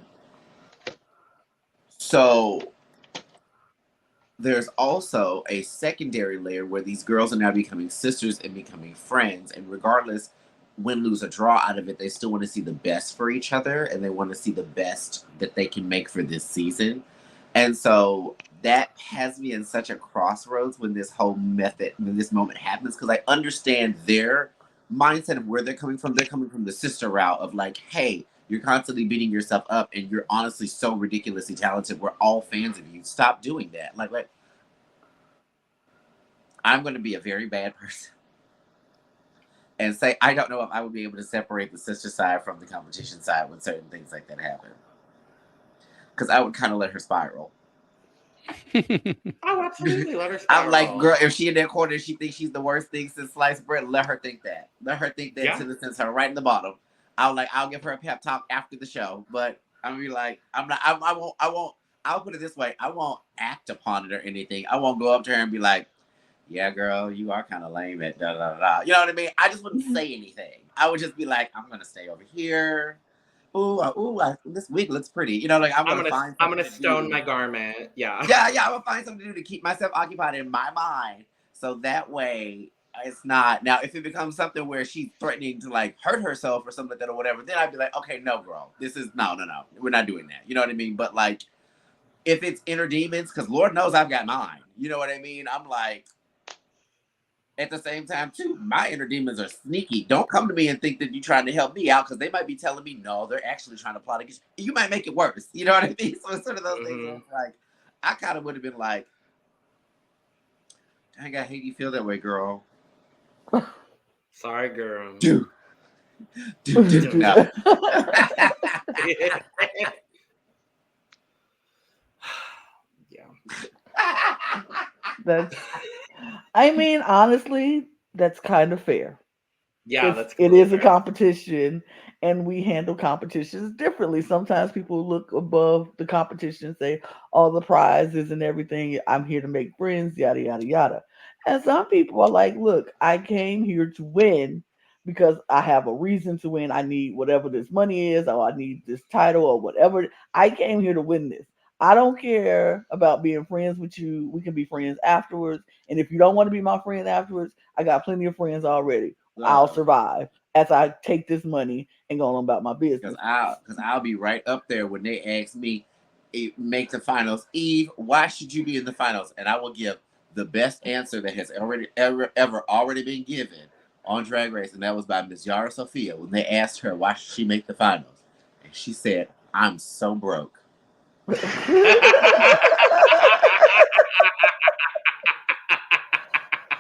Speaker 3: So there's also a secondary layer where these girls are now becoming sisters and becoming friends. And regardless, win, lose, or draw out of it, they still want to see the best for each other. And they want to see the best that they can make for this season. And so that has me in such a crossroads when this moment happens. Because I understand their mindset of where they're coming from. They're coming from the sister route of like, hey, you're constantly beating yourself up and you're honestly so ridiculously talented. We're all fans of you. Stop doing that. Like I'm going to be a very bad person and say, I don't know if I would be able to separate the sister side from the competition side when certain things like that happen. Because I would kind of let her spiral.
Speaker 1: Oh, absolutely. Let her spiral.
Speaker 3: I'm like, girl, if she in that corner, she thinks I'm like, girl, if she in that corner, she thinks she's the worst thing since sliced bread. Let her think that. Let her think that to the sense her right in the bottom. I'll give her a pep talk after the show, but I'm be like, I won't. I'll put it this way: I won't act upon it or anything. I won't go up to her and be like, "Yeah, girl, you are kind of lame at da da da." You know what I mean? I just wouldn't say anything. I would just be like, "I'm gonna stay over here." This wig looks pretty. You know, like I'm gonna
Speaker 1: stone my garment. Yeah.
Speaker 3: I'm gonna find something to do to keep myself occupied in my mind, so that way it's not. Now, if it becomes something where she's threatening to like hurt herself or something like that or whatever, then I'd be like, okay, no, girl, this is no, we're not doing that. You know what I mean? But like, if it's inner demons, because Lord knows I've got mine. You know what I mean? I'm like. At the same time, too, my inner demons are sneaky. Don't come to me and think that you're trying to help me out because they might be telling me, no, they're actually trying to plot against you. You might make it worse. You know what I mean? So it's sort of those things where it's like, I kind of would have been like, dang, I hate you feel that way, girl.
Speaker 1: Sorry, girl.
Speaker 3: Dude. No.
Speaker 4: That's. I mean, honestly, that's kind of fair.
Speaker 1: Yeah,
Speaker 4: it is a competition, and we handle competitions differently. Sometimes people look above the competition and say, all the prizes and everything, I'm here to make friends, yada, yada, yada. And some people are like, look, I came here to win because I have a reason to win. I need whatever this money is, or I need this title, or whatever. I came here to win this. I don't care about being friends with you. We can be friends afterwards. And if you don't want to be my friend afterwards, I got plenty of friends already. I'll survive as I take this money and go on about my business.
Speaker 3: Because I'll be right up there when they ask me, make the finals. Eve, why should you be in the finals? And I will give the best answer that has ever already been given on Drag Race. And that was by Miss Yara Sophia when they asked her, why should she make the finals? And she said, I'm so broke.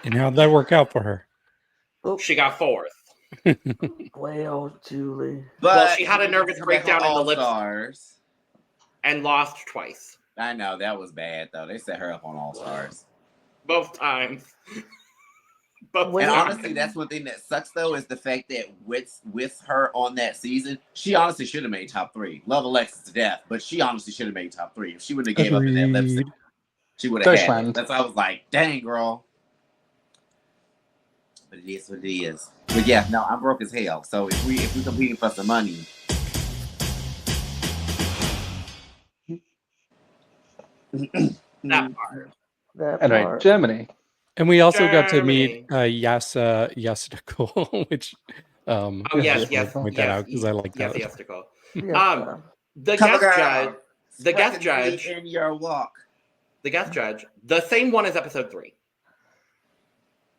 Speaker 5: And how'd that work out for her?
Speaker 1: She got fourth.
Speaker 4: Well, Julie.
Speaker 1: Well, she had a nervous breakdown in the lip
Speaker 3: Stars
Speaker 1: and lost twice.
Speaker 3: I know that was bad though. They set her up on All Stars
Speaker 1: both times.
Speaker 3: And honestly, that's one thing that sucks though is the fact that with her on that season, she honestly should have made top 3. Love Alexis to death, but she honestly should have made top 3. If she wouldn't have gave up in that lip sync, she would have had it. That's why I was like, dang, girl. But it is what it is. But yeah, no, I'm broke as hell. So if we competing for some money.
Speaker 1: That part.
Speaker 2: Anyway, Germany.
Speaker 5: And we also got to meet Tessa Testicle, which point that out because I like that.
Speaker 1: Testicle. The guest judge
Speaker 3: in your walk.
Speaker 1: The guest judge, the same one as episode 3.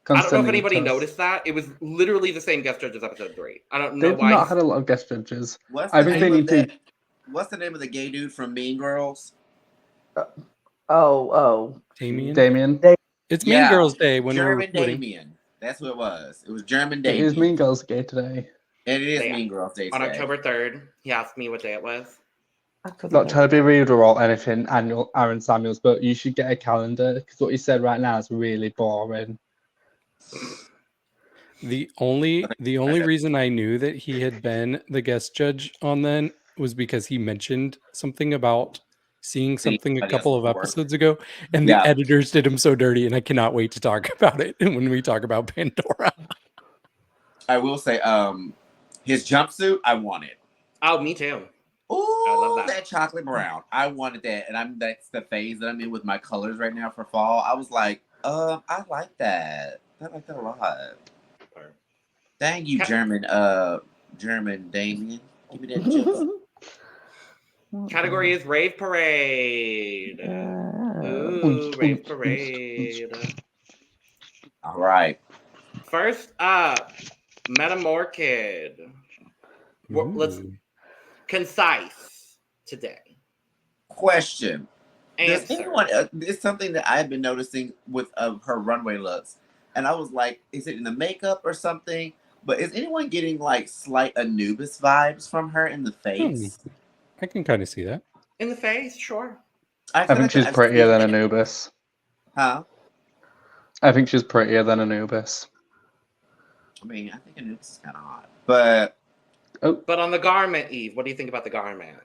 Speaker 1: I don't know if anybody noticed that. It was literally the same guest judge as episode 3. I don't know why.
Speaker 2: They've not had a lot of guest judges.
Speaker 3: What's the name of the gay dude from Mean Girls?
Speaker 5: Damien. It's Mean Girls Day when
Speaker 3: German Damien. That's what it was. It was German Damien.
Speaker 2: It is Mean Girls Day today.
Speaker 3: And it is Mean Girls Day
Speaker 1: today. On October 3rd. He asked me what day it was.
Speaker 2: Not trying to be rude or anything, Aaron Samuels, but you should get a calendar because what you said right now is really boring.
Speaker 5: The only reason I knew that he had been the guest judge on then was because he mentioned something about seeing something a couple of episodes ago, and the editors did him so dirty, and I cannot wait to talk about it when we talk about Pandora.
Speaker 3: I will say, his jumpsuit, I want it.
Speaker 1: Oh, me too.
Speaker 3: Ooh, I love that chocolate brown. I wanted that, and that's the phase that I'm in with my colors right now for fall. I was like, I like that. I like that a lot. Thank you, German Damien. Give me that juice.
Speaker 1: Category is Rave Parade. Ooh, Rave Parade.
Speaker 3: All right.
Speaker 1: First up, Metamorkid. Let's concise today.
Speaker 3: Question. Does anyone? It's something that I've been noticing with her runway looks, and I was like, is it in the makeup or something? But is anyone getting like slight Anubis vibes from her in the face?
Speaker 5: I can kind of see that.
Speaker 1: In the face, sure.
Speaker 2: I think she's prettier than Anubis.
Speaker 3: Huh?
Speaker 2: I think she's prettier than Anubis.
Speaker 3: I mean, I think Anubis is kind of hot, but
Speaker 1: on the garment, Eve, what do you think about the garment?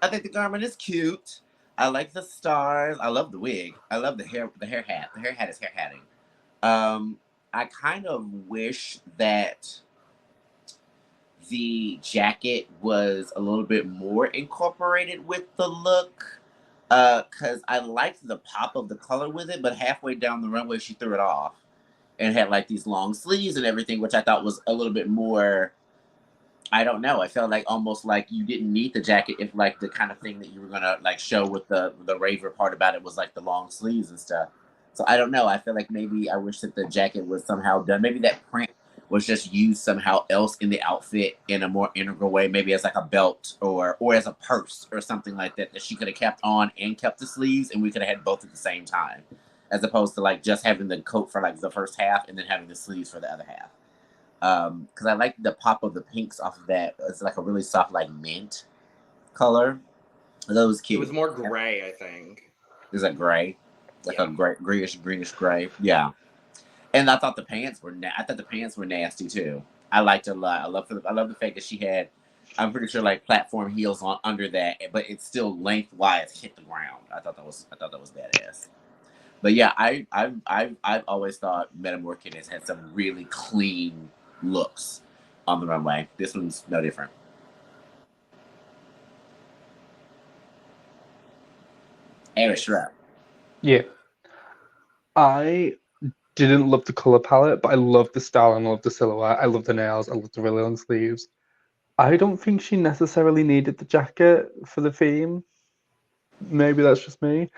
Speaker 3: I think the garment is cute. I like the stars. I love the wig. I love the hair hat. The hair hat is hair hatting. I kind of wish that the jacket was a little bit more incorporated with the look. Because I liked the pop of the color with it, but halfway down the runway, she threw it off and had like these long sleeves and everything, which I thought was a little bit more, I don't know. I felt like almost like you didn't need the jacket if like the kind of thing that you were gonna like show with the raver part about it was like the long sleeves and stuff. So I don't know. I feel like maybe I wish that the jacket was somehow done. Maybe that print was just used somehow else in the outfit in a more integral way, maybe as like a belt or as a purse or something like that she could have kept on and kept the sleeves, and we could have had both at the same time, as opposed to like just having the coat for like the first half and then having the sleeves for the other half. Because I like the pop of the pinks off of that. It's like a really soft like mint color. That was cute.
Speaker 1: It was more gray, I think.
Speaker 3: Is that gray? Like a greenish gray. Yeah. And I thought the pants were nasty too. I liked it a lot. I love the fact that she had, I'm pretty sure like platform heels on under that, but it's still lengthwise hit the ground. I thought that was badass. But yeah, I've always thought Metamorkid has had some really clean looks on the runway. This one's no different. Eris, you're up.
Speaker 2: Yeah. I didn't love the color palette, but I love the style and I love the silhouette. I love the nails. I love the really long sleeves. I don't think she necessarily needed the jacket for the theme. Maybe that's just me.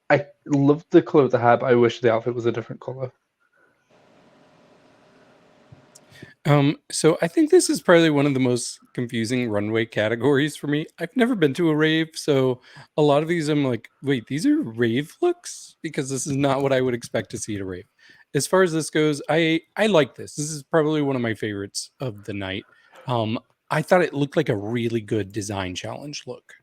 Speaker 2: I love the color of the hair, but I wish the outfit was a different color.
Speaker 5: So I think this is probably one of the most confusing runway categories for me. I've never been to a rave, so a lot of these I'm like, wait, these are rave looks? Because this is not what I would expect to see at a rave. As far as this goes, I like this. This is probably one of my favorites of the night. I thought it looked like a really good design challenge look,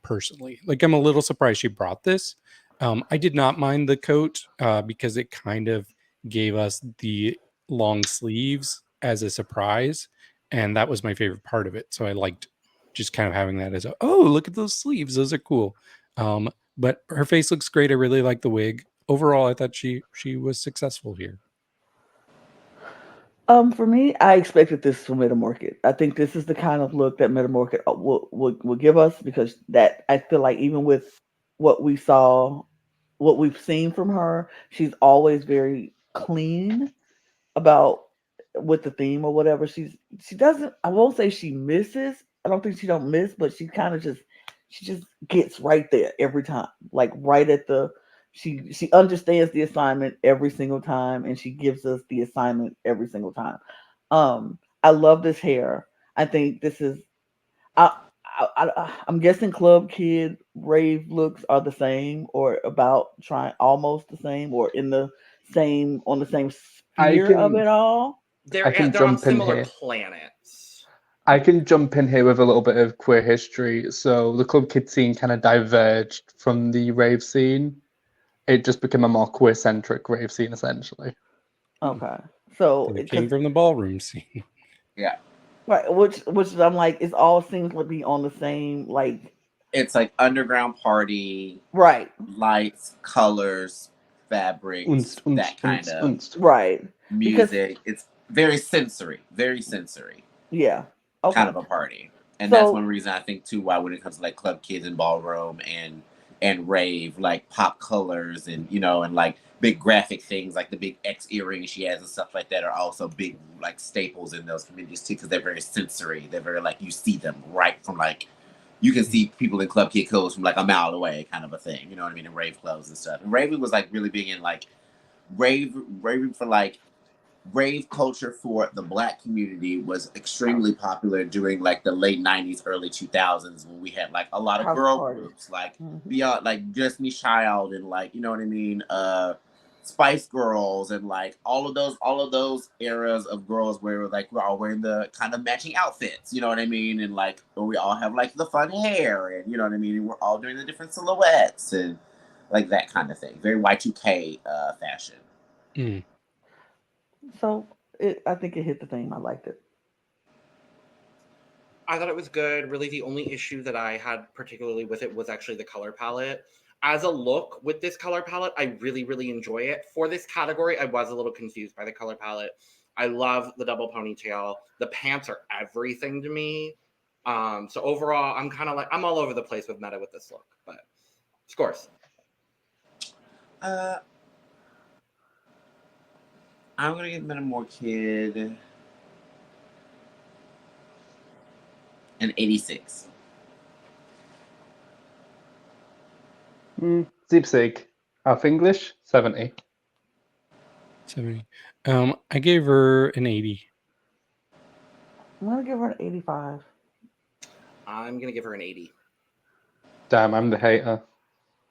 Speaker 5: personally. Like, I'm a little surprised she brought this. I did not mind the coat because it kind of gave us the long sleeves as a surprise, and that was my favorite part of it. So I liked just kind of having that as look at those sleeves, those are cool. But her face looks great. I really like the wig. Overall, I thought she was successful here.
Speaker 4: For me, I expected this from Metamorkid. I think this is the kind of look that Metamorkid will give us, because that, I feel like, even with what we've seen from her, she's always very clean about with the theme or whatever. She doesn't, I won't say she misses. I don't think she don't miss, but she kind of she just gets right there every time. Like right at she understands the assignment every single time, and she gives us the assignment every single time. I love this hair. I think this is I'm guessing Club Kid rave looks are the same, or about trying almost the same, or on the same sphere of it all.
Speaker 1: They're on similar planets.
Speaker 2: I can jump in here with a little bit of queer history. So the Club Kid scene kind of diverged from the rave scene. It just became a more queer-centric rave scene, essentially.
Speaker 4: Okay. So
Speaker 5: it came from the ballroom scene.
Speaker 3: Yeah.
Speaker 4: Right, which I'm like, it all seems to be on the same, like,
Speaker 3: it's like underground party,
Speaker 4: right?
Speaker 3: Lights, colors, fabrics, that kind of
Speaker 4: right
Speaker 3: music. It's very sensory,
Speaker 4: Yeah, okay.
Speaker 3: Kind of a party, and that's one reason I think too why when it comes to like Club Kids and ballroom and rave, like pop colors and and like big graphic things like the big X earrings she has and stuff like that are also big like staples in those communities too, because they're very sensory. They're very like you see them right from like you can see people in Club Kid clothes from like a mile away, kind of a thing. You know what I mean? In rave clothes and stuff. And Rave was like really big in like rave for like rave culture for the Black community was extremely popular during like the late 90s, early 2000s, when we had like a lot of girl groups like beyond like Destiny Child and like, you know what I mean? Spice Girls and like all of those eras of girls where like we're all wearing the kind of matching outfits, you know what I mean? And like we all have like the fun hair and you know what I mean? And we're all doing the different silhouettes and like that kind of thing. Very Y2K fashion.
Speaker 5: Mm.
Speaker 4: So I think it hit the theme. I liked it.
Speaker 1: I thought it was good. Really, the only issue that I had particularly with it was actually the color palette. As a look with this color palette, I really, really enjoy it. For this category, I was a little confused by the color palette. I love the double ponytail. The pants are everything to me. So overall, I'm kind of like, I'm all over the place with Meta with this look. But scores.
Speaker 3: I'm gonna give Metamorkid an 86.
Speaker 2: Zipzig. Half English, 70.
Speaker 5: 70. I gave her an 80.
Speaker 4: I'm gonna give her an 85.
Speaker 1: I'm going to give her an 80.
Speaker 2: Damn, I'm the hater.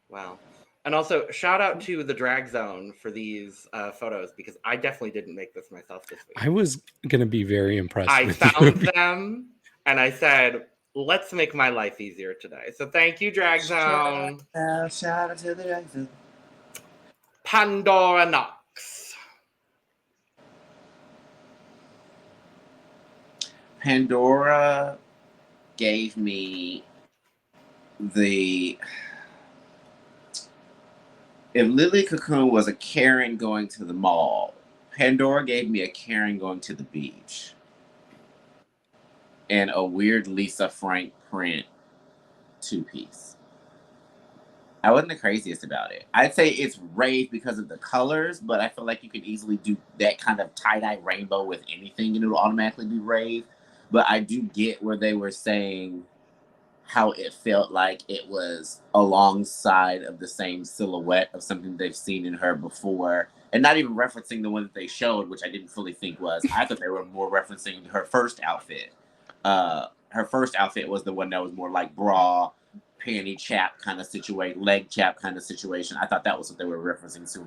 Speaker 1: Wow. And also, shout out to the Drag Zone for these photos because I definitely didn't make this myself this week.
Speaker 5: I was going to be very impressed
Speaker 1: I
Speaker 5: with
Speaker 1: found
Speaker 5: you.
Speaker 1: them and I said, let's make my life easier today. So thank you, Drag Zone.
Speaker 3: Shout out to the Drag Zone.
Speaker 1: Pandora Nox.
Speaker 3: Pandora gave me if Lily Cocoon was a Karen going to the mall, Pandora gave me a Karen going to the beach. And a weird Lisa Frank print 2-piece. I wasn't the craziest about it. I'd say it's Rave because of the colors, but I feel like you could easily do that kind of tie-dye rainbow with anything and it'll automatically be Rave. But I do get where they were saying how it felt like it was alongside of the same silhouette of something they've seen in her before. And not even referencing the one that they showed, which I didn't fully think was. I thought they were more referencing her first outfit. Her first outfit was the one that was more like bra, panty chap kind of situation, leg chap kind of situation. I thought that was what they were referencing to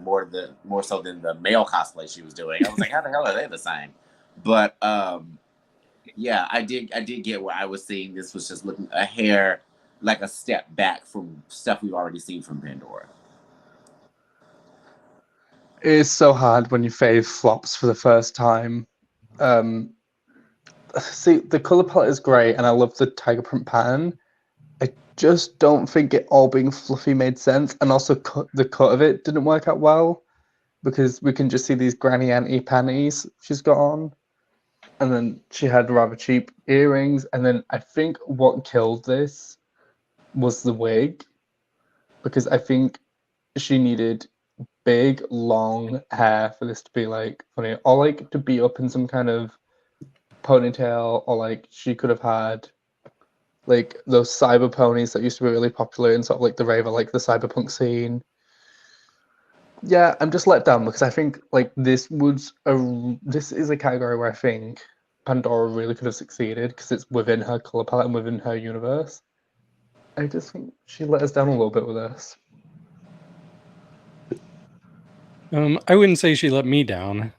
Speaker 3: more so than the male cosplay she was doing. I was like, how the hell are they the same? But yeah, I did get where I was seeing this was just looking a hair like a step back from stuff we've already seen from Pandora.
Speaker 2: It is so hard when your fave flops for the first time. See, the color palette is great, and I love the tiger print pattern. I just don't think it all being fluffy made sense, and also the cut of it didn't work out well because we can just see these granny auntie panties she's got on, and then she had rather cheap earrings, and then I think what killed this was the wig, because I think she needed big long hair for this to be like funny, or like to be up in some kind of ponytail, or like she could have had like those cyber ponies that used to be really popular in sort of like the Rave, like the cyberpunk scene. Yeah, I'm just let down because I think like this is a category where I think Pandora really could have succeeded because it's within her color palette and within her universe. I just think she let us down a little bit with this.
Speaker 5: I wouldn't say she let me down.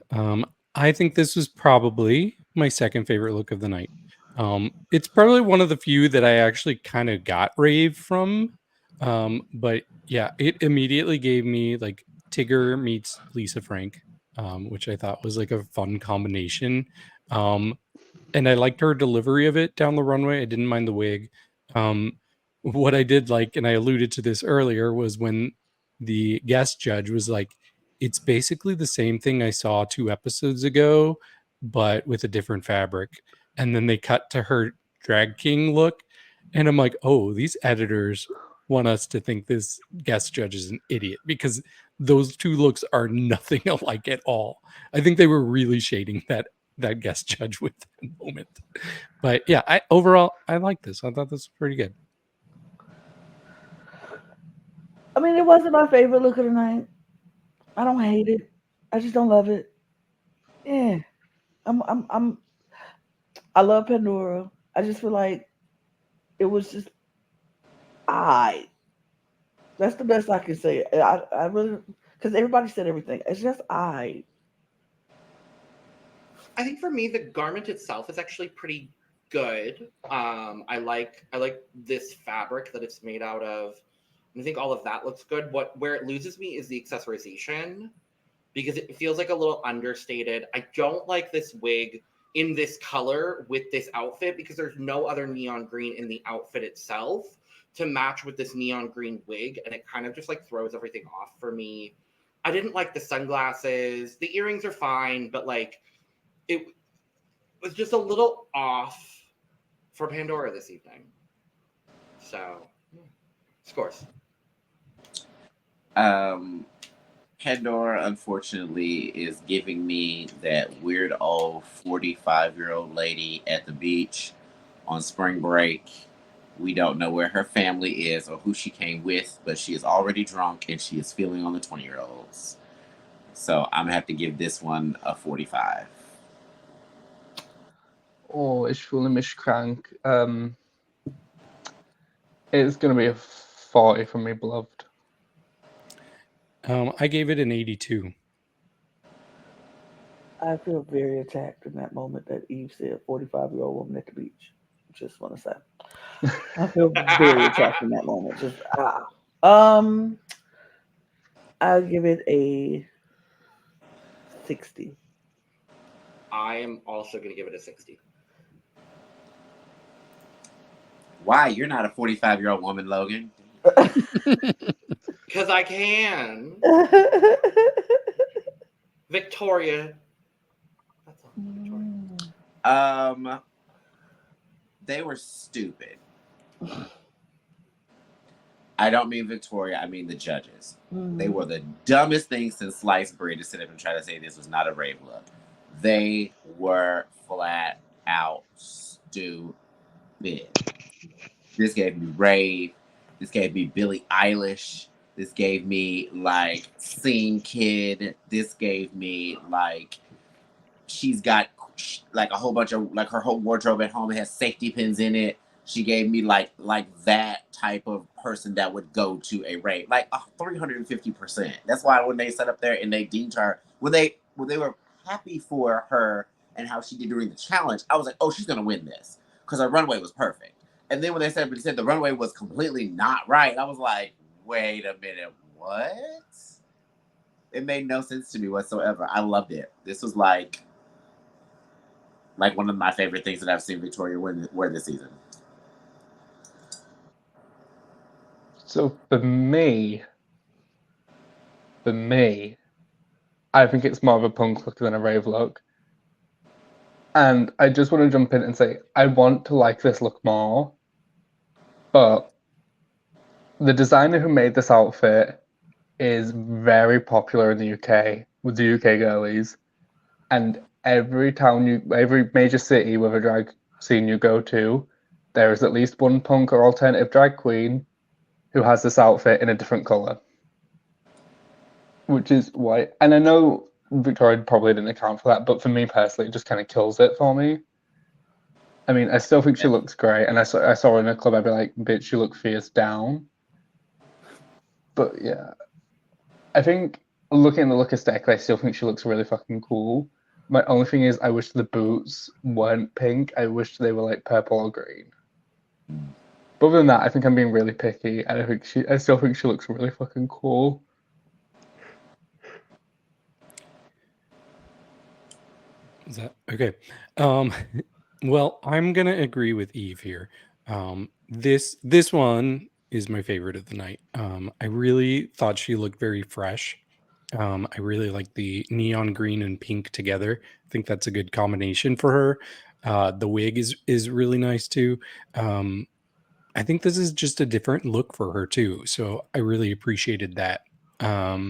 Speaker 5: I think this was probably my second favorite look of the night. It's probably one of the few that I actually kind of got Rave from. But yeah, it immediately gave me like Tigger meets Lisa Frank, which I thought was like a fun combination. And I liked her delivery of it down the runway. I didn't mind the wig. What I did like, and I alluded to this earlier, was when the guest judge was like, it's basically the same thing I saw 2 episodes ago, but with a different fabric. And then they cut to her drag king look. And I'm like, oh, these editors want us to think this guest judge is an idiot because those 2 looks are nothing alike at all. I think they were really shading that guest judge with that moment. But yeah, overall, I like this. I thought this was pretty good.
Speaker 4: I mean, it wasn't my favorite look of the night. I don't hate it. I just don't love it. Yeah. I love Pandora. I just feel like it was just That's the best I can say. I really, because everybody said everything. It's just
Speaker 1: I think for me, the garment itself is actually pretty good. I like this fabric that it's made out of. I think all of that looks good. Where it loses me is the accessorization, because it feels like a little understated. I don't like this wig in this color with this outfit because there's no other neon green in the outfit itself to match with this neon green wig, and it kind of just like throws everything off for me. I didn't like the sunglasses. The earrings are fine, but like it was just a little off for Pandora this evening. So, scores.
Speaker 3: Pandora, unfortunately, is giving me that weird old 45-year-old lady at the beach on spring break. We don't know where her family is or who she came with, but she is already drunk and she is feeling on the 20-year-olds. So I'm going to have to give this one a 45.
Speaker 2: Oh, ich fühle mich krank. It's going to be a 40 from me, beloved.
Speaker 5: I gave it an 82.
Speaker 4: I feel very attacked in that moment that Eve said 45-year-old woman at the beach. Just want to say. I feel very attacked in that moment. Just I'll give it a 60.
Speaker 1: I am also going to give it a 60.
Speaker 3: Why? You're not a 45-year-old woman, Logan.
Speaker 1: Because I can. Victoria. That's all. Victoria.
Speaker 3: They were stupid. I don't mean Victoria, I mean the judges. They were the dumbest thing since sliced bread to sit up and try to say this was not a rave look. They were flat out stupid. This gave me Rave. This gave me Billie Eilish. This gave me like Scene Kid. This gave me like she's got like a whole bunch of like her whole wardrobe at home has safety pins in it. She gave me like that type of person that would go to a rave, like 350%. That's why when they sat up there and they deemed her, when they were happy for her and how she did during the challenge, I was like, oh, she's gonna win this because her runway was perfect. And then when they said the runway was completely not right, I was like, wait a minute, what? It made no sense to me whatsoever. I loved it. This was like one of my favorite things that I've seen Victoria wear this season.
Speaker 2: So for me, I think it's more of a punk look than a rave look. And I just want to jump in and say, I want to like this look more, but the designer who made this outfit is very popular in the UK with the UK girlies. And every major city with a drag scene you go to, there is at least one punk or alternative drag queen who has this outfit in a different color, which is white. And I know Victoria probably didn't account for that, but for me personally, it just kind of kills it for me. I mean, I still think she looks great, and I saw her in a club, I'd be like, bitch, you look fierce down. But yeah, I think looking at the look aesthetically, I still think she looks really fucking cool. My only thing is, I wish the boots weren't pink. I wish they were like purple or green. But other than that, I think I'm being really picky, and I still think she looks really fucking cool.
Speaker 5: Is that okay? Well, I'm gonna agree with Eve here. This one is my favorite of the night. I really thought she looked very fresh. I really like the neon green and pink together. I think that's a good combination for her. The wig is really nice too. I think this is just a different look for her too. So I really appreciated that. Yeah,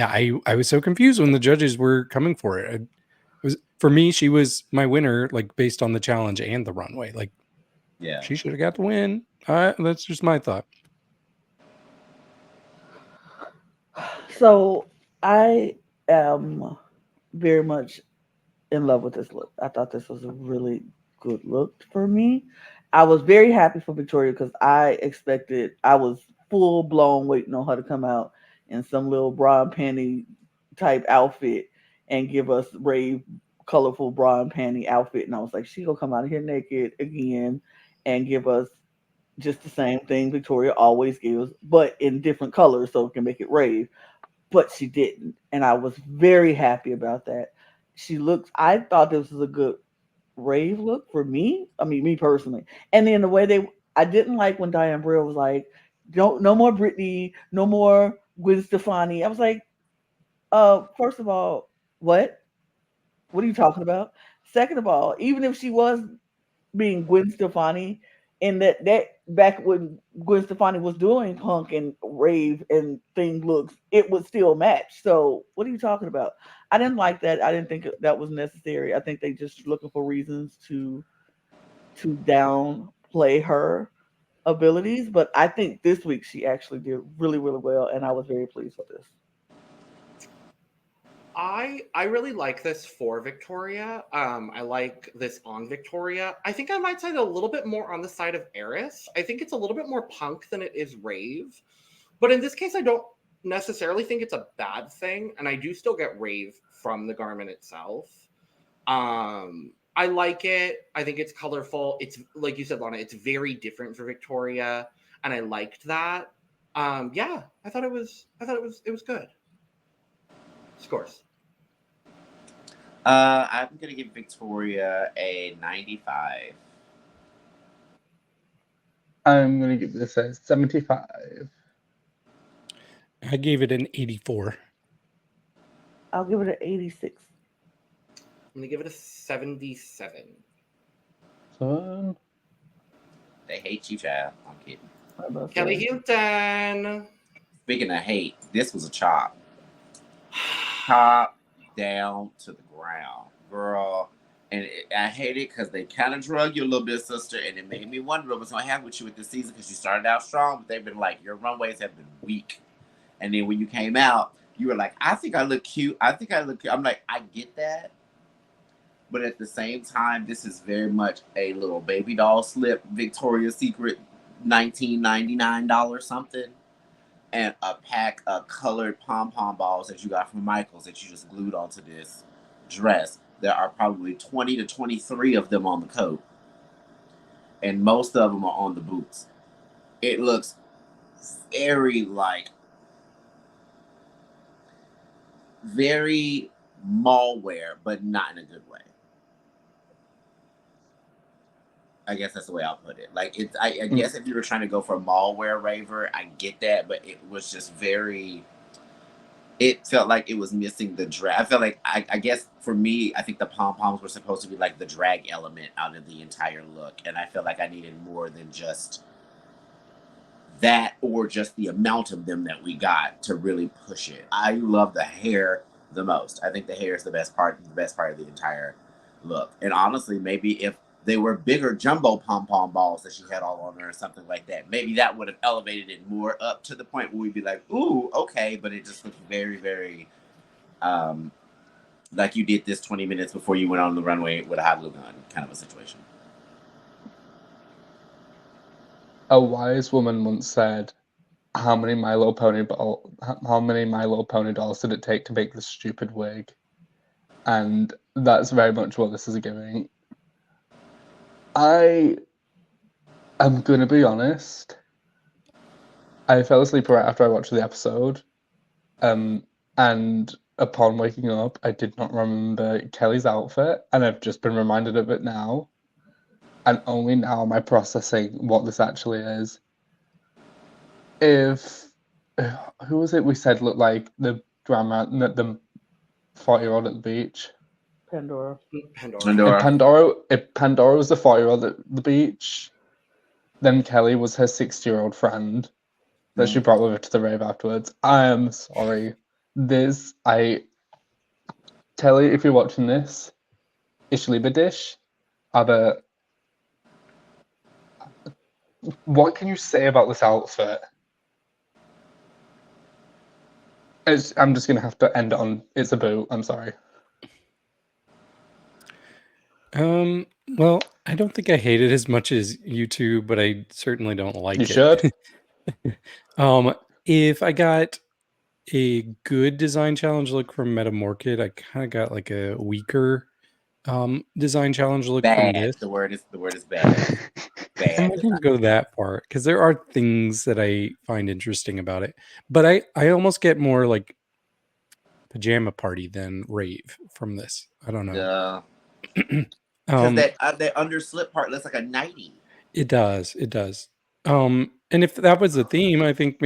Speaker 5: I was so confused when the judges were coming for it. It was, for me, she was my winner, like based on the challenge and the runway. Like,
Speaker 3: yeah,
Speaker 5: she should have got the win. That's just my thought.
Speaker 4: So I am very much in love with this look. I thought this was a really good look for me. I was very happy for Victoria because I was full blown waiting on her to come out in some little bra and panty type outfit and give us Rave colorful bra and panty outfit. And I was like, she gonna come out of here naked again and give us just the same thing Victoria always gives, but in different colors so it can make it Rave. But she didn't. And I was very happy about that. I thought this was a good Rave look for me. I mean, me personally. And then I didn't like when Diane Brill was like, don't, no more Britney, no more Gwen Stefani. I was like, first of all, what? What are you talking about? Second of all, even if she was being Gwen Stefani, and that back when Gwen Stefani was doing punk and rave and thing looks, it would still match. So what are you talking about? I didn't like that. I didn't think that was necessary. I think they just looking for reasons to downplay her abilities. But I think this week she actually did really, really well, and I was very pleased with this.
Speaker 1: I really like this for Victoria. I like this on Victoria. I think I might say a little bit more on the side of Eris. I think it's a little bit more punk than it is rave. But in this case, I don't necessarily think it's a bad thing. And I do still get rave from the garment itself. I like it. I think it's colorful. It's like you said, Lana, it's very different for Victoria. And I liked that. Yeah, I thought it was good. Scores.
Speaker 3: I'm gonna give Victoria a 95.
Speaker 2: I'm gonna give this a 75.
Speaker 5: I gave it an 84.
Speaker 4: I'll give it an 86.
Speaker 1: I'm gonna give it a 77.
Speaker 2: Fun.
Speaker 3: They hate you, child. I'm kidding.
Speaker 1: Kelly Heelton.
Speaker 3: Speaking of hate, this was a chop. Top down to the ground, girl. And I hate it because they kind of drug you a little bit, sister, and it made me wonder what was going to happen with you with this season because you started out strong, but they've been like, your runways have been weak. And then when you came out, you were like, I think I look cute. I think I look cute. I'm like, I get that. But at the same time, this is very much a little baby doll slip, Victoria's Secret $19.99 something. And a pack of colored pom-pom balls that you got from Michael's that you just glued onto this dress. There are probably 20 to 23 of them on the coat. And most of them are on the boots. It looks very very mall wear, but not in a good way. I guess that's the way I'll put it. Like, it's, I guess if you were trying to go for a mall wear raver, I get that, but it was just very, it felt like it was missing the drag. I felt like, I guess for me, I think the pom-poms were supposed to be like the drag element out of the entire look. And I felt like I needed more than just that or just the amount of them that we got to really push it. I love the hair the most. I think the hair is the best part of the entire look. And honestly, maybe if they were bigger jumbo pom-pom balls that she had all on her or something like that, maybe that would have elevated it more up to the point where we'd be like, ooh, okay. But it just looked very, very like you did this 20 minutes before you went on the runway with a hot glue gun kind of a situation.
Speaker 2: A wise woman once said, how many My Little Pony dolls did it take to make this stupid wig? And that's very much what this is giving. I am going to be honest. I fell asleep right after I watched the episode. And upon waking up, I did not remember Kelly's outfit. And I've just been reminded of it now. And only now am I processing what this actually is. Who was it we said looked like the grandma, the 40-year-old at the beach?
Speaker 4: Pandora.
Speaker 2: If Pandora was the 40-year-old at the beach, then Kelly was her 60-year-old friend that she brought with her to the rave afterwards. I am sorry. Kelly, if you're watching this, ich liebe dich, aber what can you say about this outfit? I'm just going to have to end it on, it's a boo. I'm sorry.
Speaker 5: Well, I don't think I hate it as much as you two, but I certainly don't like it.
Speaker 2: You should.
Speaker 5: If I got a good design challenge look from Metamorkid. I kind of got like a weaker design challenge look from
Speaker 3: Bad.
Speaker 5: this.
Speaker 3: The word is bad.
Speaker 5: I'm
Speaker 3: Bad.
Speaker 5: not going to go that far because there are things that I find interesting about it. But I almost get more like pajama party than rave from this. I don't know.
Speaker 3: Because that underslip part looks like a 90.
Speaker 5: It does. It does. And if that was the theme, I think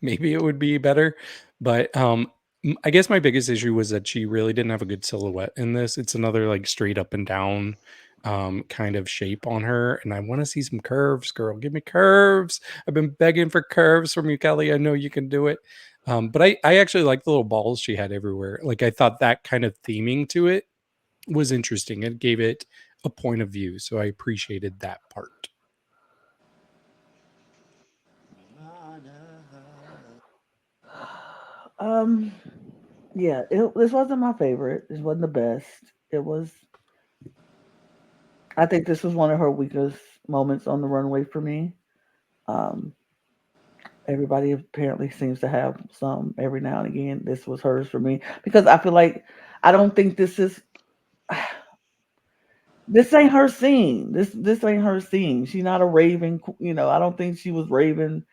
Speaker 5: maybe it would be better. But I guess my biggest issue was that she really didn't have a good silhouette in this. It's another like straight up and down kind of shape on her. And I want to see some curves, girl. Give me curves. I've been begging for curves from you, Kelly. I know you can do it. But I actually like the little balls she had everywhere. Like I thought that kind of theming to it was interesting. It gave it a point of view. So I appreciated that part.
Speaker 4: Yeah, this wasn't my favorite. This wasn't the best. It was. I think this was one of her weakest moments on the runway for me. Everybody apparently seems to have some every now and again. This was hers for me because I feel like I don't think this is. This ain't her scene. This ain't her scene. She's not a Raven. I don't think she was Raven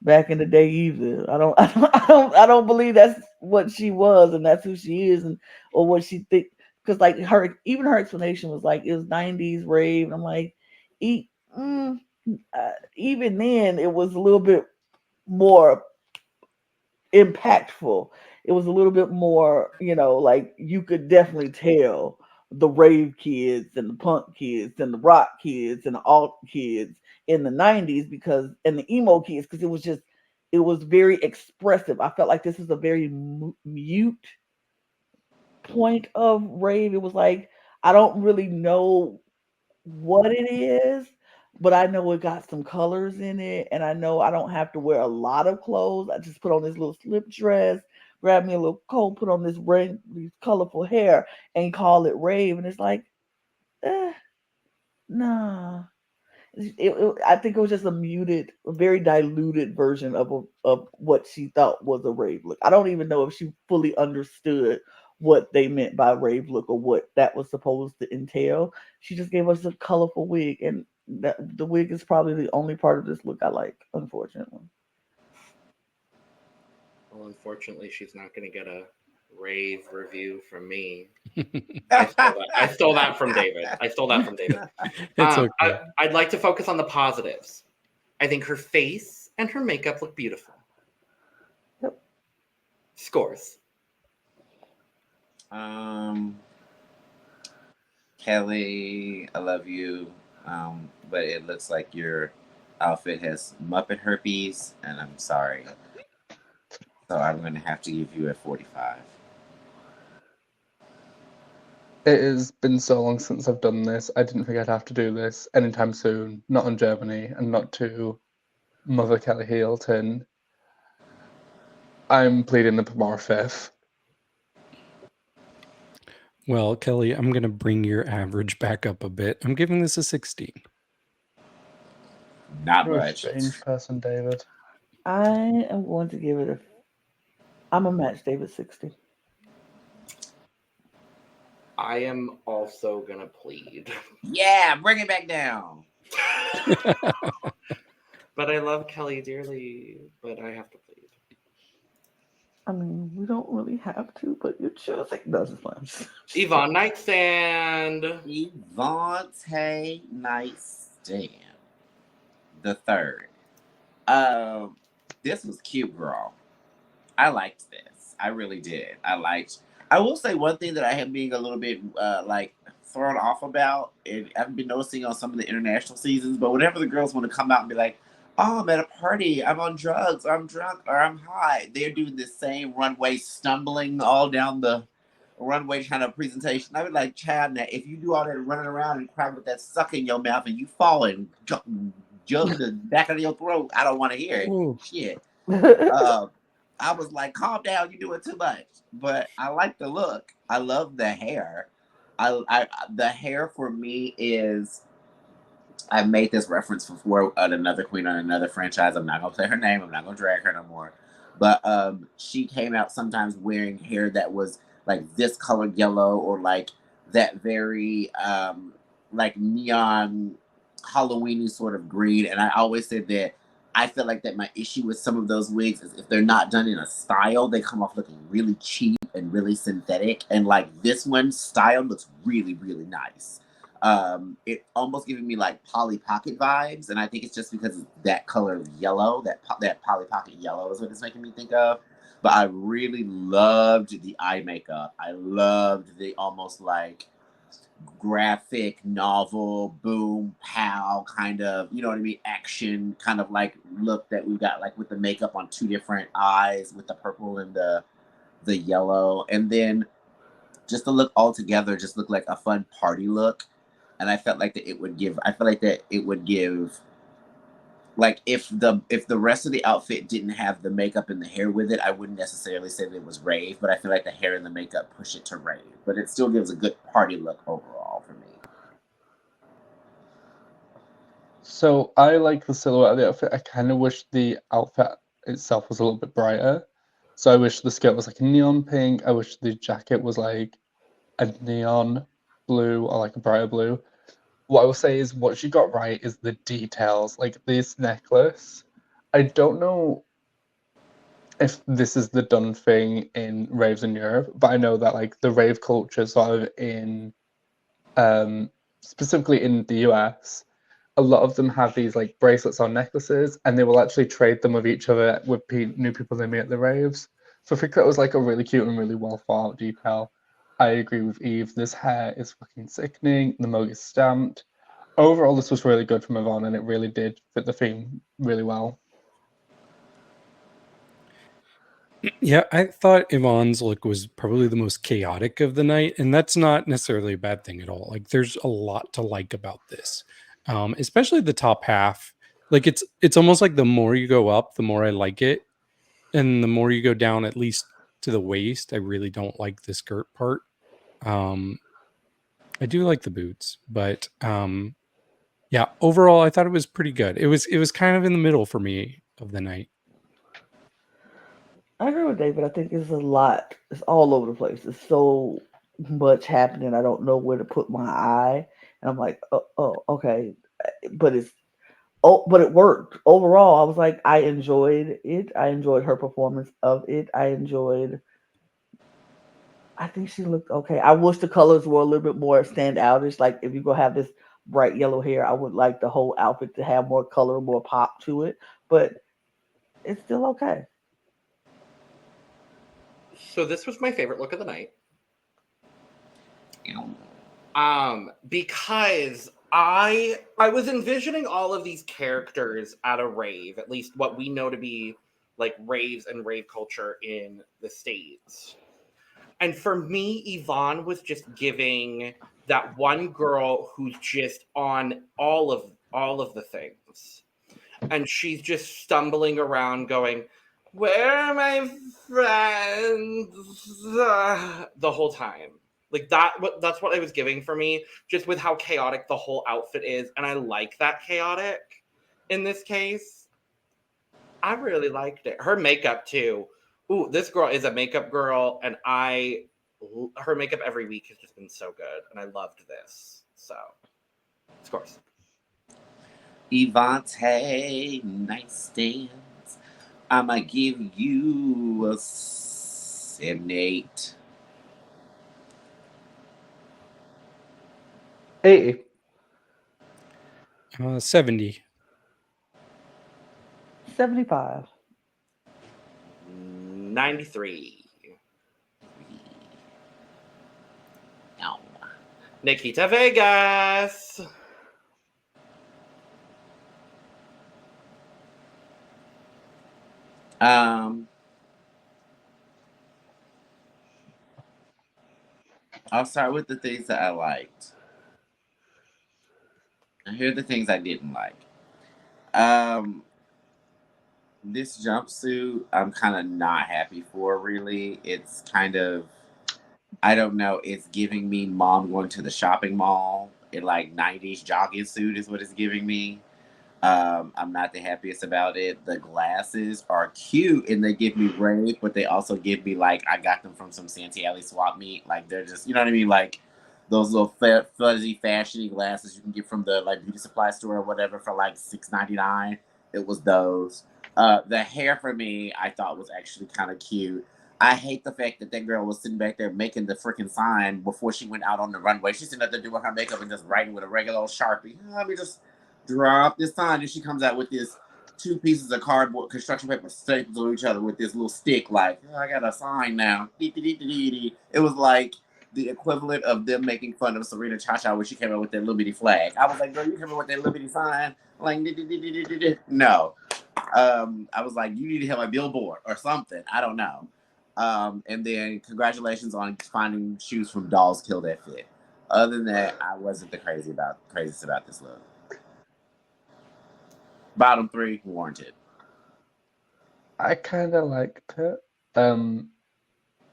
Speaker 4: back in the day either. I don't believe that's what she was and that's who she is or what she think. Because like her explanation was like it was 90s rave. And I'm like, even then it was a little bit more impactful. It was a little bit more, like you could definitely tell the rave kids and the punk kids and the rock kids and the alt kids in the 90s and the emo kids because it was very expressive. I felt like this is a very mute point of rave. It was like I don't really know what it is, but I know it got some colors in it, and I know I don't have to wear a lot of clothes. I just put on this little slip dress, grab me a little coat, put on this colorful hair, and call it rave. And it's like, nah. I think it was just a very diluted version of what she thought was a rave look. I don't even know if she fully understood what they meant by rave look or what that was supposed to entail. She just gave us a colorful wig, and the wig is probably the only part of this look I like, unfortunately.
Speaker 1: Well, unfortunately, she's not going to get a rave review from me. I stole that from David.
Speaker 5: It's okay.
Speaker 1: I'd like to focus on the positives. I think her face and her makeup look beautiful.
Speaker 4: Yep.
Speaker 1: Scores.
Speaker 3: Kelly, I love you. But it looks like your outfit has Muppet herpes, and I'm sorry. So I'm going to have to give you a 45.
Speaker 2: It has been so long since I've done this. I didn't think I'd have to do this anytime soon. Not on Germany and not to Mother Kelly Heelton. I'm pleading the Pomorph.
Speaker 5: Well, Kelly, I'm going to bring your average back up a bit. I'm giving this a 16.
Speaker 3: Not
Speaker 2: You're
Speaker 3: much.
Speaker 2: a strange person, David.
Speaker 4: I am going to give it I'm a match David 60.
Speaker 1: I am also going to plead.
Speaker 3: Yeah, bring it back down.
Speaker 1: But I love Kelly dearly, but I have to plead.
Speaker 4: I mean, we don't really have to, but you're choosing. That's fine.
Speaker 1: Yvonne Nightstand.
Speaker 3: Yvonne Nightstand. The third. This was cute, girl. I liked this. I really did. I will say one thing that I have been a little bit thrown off about, and I've been noticing on some of the international seasons, but whenever the girls want to come out and be like, oh, I'm at a party, I'm on drugs, or I'm drunk, or I'm high, they're doing the same runway stumbling all down the runway kind of presentation. I would like, Chad, now if you do all that running around and crying with that suck in your mouth and you fall and jump the back of your throat, I don't want to hear it.
Speaker 5: Ooh.
Speaker 3: Shit. I was like, calm down, you're doing too much. But I like the look. I love the hair. The hair for me is, I've made this reference before at another queen on another franchise. I'm not going to say her name. I'm not going to drag her no more. But she came out sometimes wearing hair that was like this color yellow, or like that very like neon Halloweeny sort of green. And I always said that I feel like that my issue with some of those wigs is if they're not done in a style, they come off looking really cheap and really synthetic. And like this one, style looks really, really nice. It almost giving me like Polly Pocket vibes, and I think it's just because of that color of yellow, that Polly Pocket yellow is what it's making me think of. But I really loved the eye makeup. I loved the almost like graphic novel, boom, pow, kind of, you know what I mean, action kind of like look that we got, like with the makeup on two different eyes, with the purple and the yellow, and then just the look all together just looked like a fun party look. And I felt like that it would give, I feel like that it would give, like if the rest of the outfit didn't have the makeup and the hair with it, I wouldn't necessarily say that it was rave, but I feel like the hair and the makeup push it to rave. But it still gives a good party look overall for me.
Speaker 2: So I like the silhouette of the outfit. I kind of wish the outfit itself was a little bit brighter. So I wish the skirt was like a neon pink. I wish the jacket was like a neon blue or like a brighter blue. What I will say is what she got right is the details. Like this necklace, I don't know if this is the done thing in raves in Europe, but I know that like the rave culture sort of in specifically in the US, a lot of them have these like bracelets or necklaces, and they will actually trade them with each other with new people they meet at the raves. So I think that was like a really cute and really well thought out detail. I agree with Eve. This hair is fucking sickening. The mug is stamped. Overall, this was really good from Yvonne, and it really did fit the theme really well.
Speaker 5: Yeah, I thought Yvonne's look was probably the most chaotic of the night, and that's not necessarily a bad thing at all. Like, there's a lot to like about this, especially the top half. Like, it's almost like the more you go up, the more I like it, and the more you go down, at least to the waist, I really don't like the skirt part. I do like the boots, but yeah, overall, I thought it was pretty good. It was kind of in the middle for me of the night.
Speaker 4: I agree with David. I think it's a lot. It's all over the place. It's so much happening. I don't know where to put my eye, and I'm like, oh, okay. But but it worked overall. I was like, I enjoyed it. I enjoyed her performance of it. I think she looked okay. I wish the colors were a little bit more standoutish. Like if you go have this bright yellow hair, I would like the whole outfit to have more color, more pop to it. But it's still okay.
Speaker 1: So this was my favorite look of the night. Because I was envisioning all of these characters at a rave, at least what we know to be like raves and rave culture in the States. And for me, Yvonne was just giving that one girl who's just on all of the things. And she's just stumbling around going, "Where are my friends?" The whole time. Like that's what it was giving for me, just with how chaotic the whole outfit is. And I like that chaotic in this case. I really liked it. Her makeup too. Ooh, this girl is a makeup girl, and her makeup every week has just been so good, and I loved this. So, of course.
Speaker 3: Yvonne Nightstand. I'ma give you a 78.
Speaker 2: 80.
Speaker 5: 70.
Speaker 4: 75.
Speaker 1: 93.
Speaker 3: No.
Speaker 1: Nikita Vegaz.
Speaker 3: I'll start with the things that I liked. And here are the things I didn't like. This jumpsuit, I'm kind of not happy for, really. It's kind of, I don't know, it's giving me mom going to the shopping mall in like 90s jogging suit is what it's giving me. I'm not the happiest about it. The glasses are cute and they give me Rave, but they also give me like I got them from some Santee Alley swap meet. Like they're just, you know what I mean? Like those little fuzzy, fashiony glasses you can get from the like beauty supply store or whatever for like $6.99. It was those. The hair for me, I thought was actually kind of cute. I hate the fact that girl was sitting back there making the freaking sign before she went out on the runway. She's sitting there doing her makeup and just writing with a regular old Sharpie. Let me just drop this sign. And she comes out with this 2 pieces of cardboard construction paper stapled to each other with this little stick like, I got a sign now. It was like the equivalent of them making fun of Serena Chacha when she came out with that little bitty flag. I was like, girl, you came out with that little bitty sign? Like, no. I was like, you need to have a billboard or something. I don't know. And then congratulations on finding shoes from Dolls Kill That Fit. Other than that, I wasn't the craziest about this look. Bottom 3, warranted.
Speaker 2: I kind of liked it. I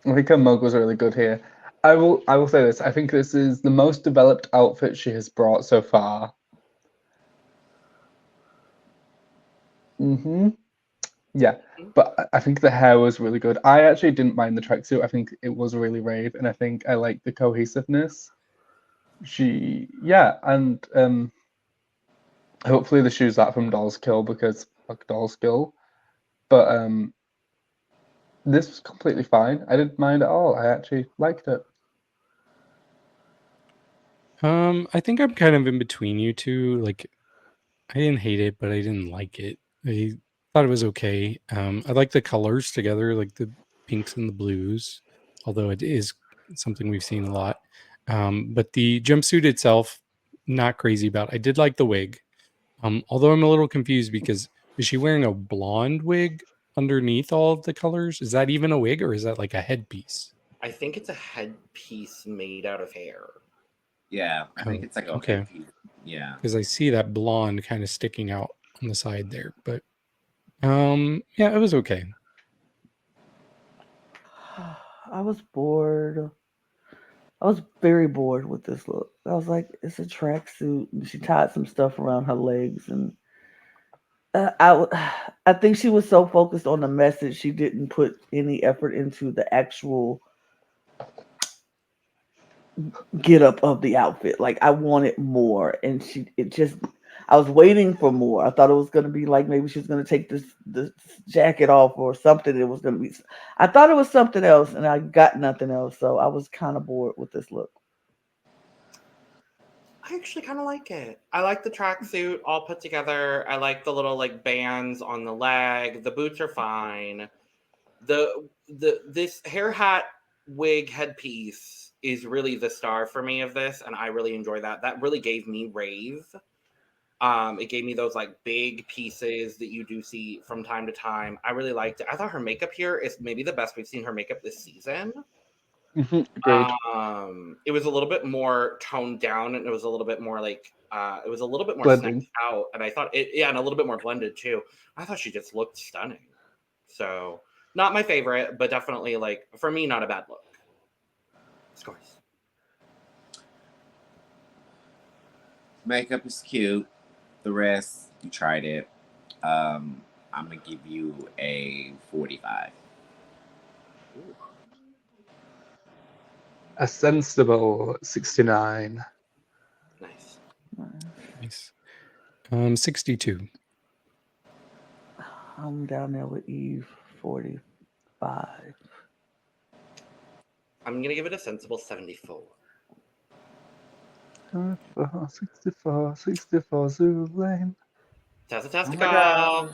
Speaker 2: think her mug was really good here. I will say this. I think this is the most developed outfit she has brought so far. Yeah, but I think the hair was really good. I actually didn't mind the tracksuit. I think it was really Rave, and I think I like the cohesiveness. And hopefully the shoes that from Dolls Kill because fuck Dolls Kill. But this was completely fine. I didn't mind at all. I actually liked it.
Speaker 5: I think I'm kind of in between you two. Like, I didn't hate it, but I didn't like it. I thought it was okay. I like the colors together, like the pinks and the blues, although it is something we've seen a lot. But the jumpsuit itself, not crazy about. I did like the wig. Although I'm a little confused because is she wearing a blonde wig underneath all of the colors? Is that even a wig or is that like a headpiece?
Speaker 1: I think it's a headpiece made out of hair.
Speaker 3: Yeah, I think it's like
Speaker 5: okay.
Speaker 3: headpiece. Yeah.
Speaker 5: Because I see that blonde kind of sticking out on the side there. But yeah, it was okay.
Speaker 4: I was bored. I was very bored with this look. I was like, it's a tracksuit, and she tied some stuff around her legs, and I think she was so focused on the message she didn't put any effort into the actual get up of the outfit. Like I wanted more, and I was waiting for more. I thought it was going to be like maybe she was going to take this jacket off or something. It was going to be. I thought it was something else, and I got nothing else. So I was kind of bored with this look.
Speaker 1: I actually kind of like it. I like the tracksuit all put together. I like the little like bands on the leg. The boots are fine. This hair hat wig headpiece is really the star for me of this, and I really enjoy that. That really gave me Rave. It gave me those like big pieces that you do see from time to time. I really liked it. I thought her makeup here is maybe the best we've seen her makeup this season. It was a little bit more toned down, and it was a little bit more like it was a little bit more snatched out, and I thought and a little bit more blended too. I thought she just looked stunning. So not my favorite, but definitely like for me, not a bad look. Scores.
Speaker 3: Makeup is cute. The rest, you tried it. I'm gonna give you a 45.
Speaker 1: Ooh.
Speaker 2: A sensible 69.
Speaker 1: Nice.
Speaker 5: 62.
Speaker 4: I'm down there with Eve, 45.
Speaker 1: I'm gonna give it a sensible 74.
Speaker 2: 64 Zoo Lane.
Speaker 1: Tessa Testicle.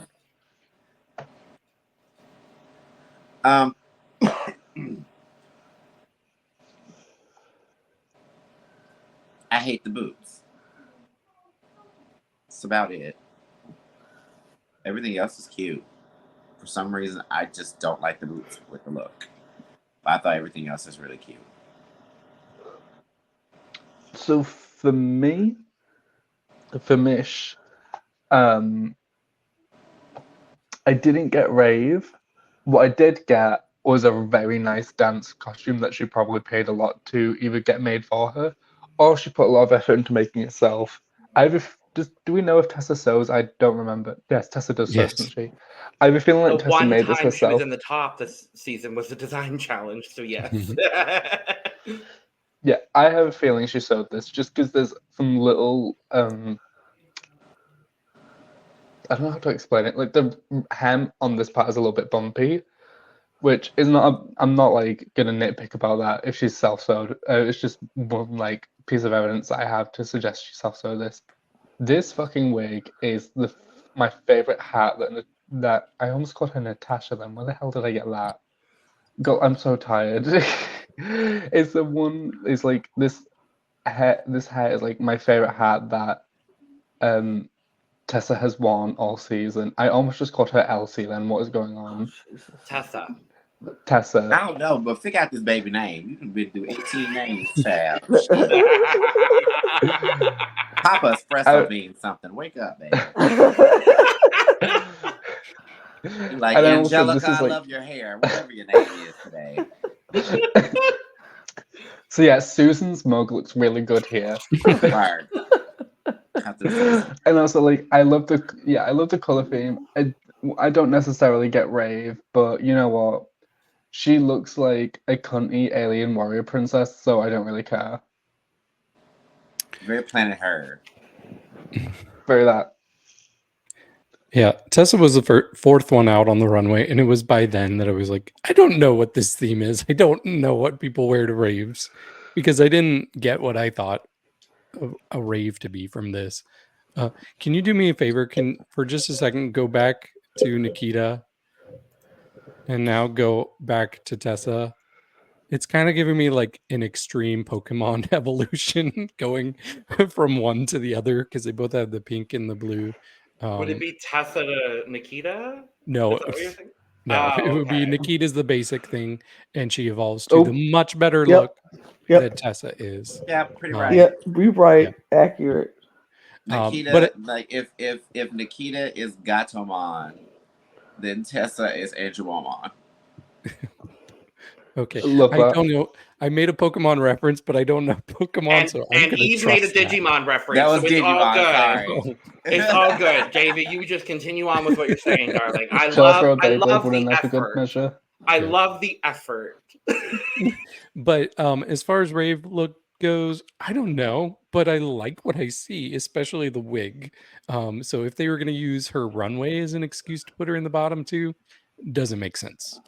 Speaker 3: I hate the boots. That's about it. Everything else is cute. For some reason, I just don't like the boots with the look. But I thought everything else is really cute.
Speaker 2: So for me, for Mish, I didn't get Rave. What I did get was a very nice dance costume that she probably paid a lot to either get made for her or she put a lot of effort into making itself. I have a Do we know if Tessa sews? I don't remember. Yes, Tessa does sew,
Speaker 5: Yes.
Speaker 2: doesn't she? I have a feeling
Speaker 1: The
Speaker 2: like Tessa
Speaker 1: one
Speaker 2: made this
Speaker 1: time she was
Speaker 2: herself.
Speaker 1: in the top this season was the design challenge, so yes.
Speaker 2: Yeah, I have a feeling she sewed this just because there's some little I don't know how to explain it. Like the hem on this part is a little bit bumpy, which is not. I'm not like gonna nitpick about that if she's self-sewed. It's just one like piece of evidence that I have to suggest she self-sewed this. This fucking wig is my favorite hat that I almost called her Natasha. Then where the hell did I get that? God, I'm so tired. It's the one. It's like this hair. This hair is like my favorite hat that Tessa has worn all season. I almost just called her Elsie then. What is going on?
Speaker 1: Tessa.
Speaker 3: I
Speaker 2: Tessa.
Speaker 3: don't know, but figure out this baby name. You can been through 18 names, child. Papa Espresso means something. Wake up, baby. You're like,
Speaker 2: And also,
Speaker 3: Angelica,
Speaker 2: this is
Speaker 3: I
Speaker 2: like-
Speaker 3: love your hair. Whatever your name is today.
Speaker 2: So yeah, Susan's mug looks really good here.
Speaker 3: Word. Have to say
Speaker 2: And also like I love the color theme. I don't necessarily get Rave, but you know what? She looks like a cunty alien warrior princess, so I don't really care.
Speaker 3: very Planet Her.
Speaker 2: For that.
Speaker 5: Yeah, Tessa was the fourth one out on the runway, and it was by then that I was like, I don't know what this theme is. I don't know what people wear to raves, because I didn't get what I thought a rave to be from this. Can you do me a favor? Can for just a second go back to Nikita, and now go back to Tessa? It's kind of giving me like an extreme Pokemon evolution, going from one to the other because they both have the pink and the blue.
Speaker 1: Would it be Tessa to Nikita?
Speaker 5: No,
Speaker 1: Is that what you're thinking?
Speaker 5: no,
Speaker 1: Oh,
Speaker 5: it would be
Speaker 1: okay.
Speaker 5: Nikita's the basic thing, and she evolves to
Speaker 4: Oh.
Speaker 5: the much better
Speaker 4: Yep.
Speaker 5: look
Speaker 4: Yep.
Speaker 5: that Tessa is.
Speaker 3: Yeah, pretty
Speaker 5: Um,
Speaker 3: right.
Speaker 4: Yep. Be right.
Speaker 5: Yeah.
Speaker 4: Accurate.
Speaker 3: Nikita,
Speaker 5: but
Speaker 3: like if Nikita is Gatomon, then Tessa is Angewomon.
Speaker 5: Okay,
Speaker 2: Love
Speaker 5: I
Speaker 2: that.
Speaker 5: don't know. I made a Pokemon reference, but I don't know Pokemon, so I'm
Speaker 1: And
Speaker 5: gonna
Speaker 1: Eve
Speaker 5: trust
Speaker 1: made a
Speaker 5: that.
Speaker 1: Digimon reference.
Speaker 3: That was
Speaker 1: so it's all
Speaker 3: Digimon,
Speaker 1: good.
Speaker 3: sorry.
Speaker 1: It's all good, David. You just continue on with what you're saying, darling. I
Speaker 2: Shall I
Speaker 1: love
Speaker 2: throw a Beyblade
Speaker 1: the
Speaker 2: in there for good
Speaker 1: effort.
Speaker 2: measure?
Speaker 1: I
Speaker 5: Yeah.
Speaker 1: love the effort.
Speaker 5: But as far as Rave look goes, I don't know, but I like what I see, especially the wig. So if they were going to use her runway as an excuse to put her in the bottom too, doesn't make sense.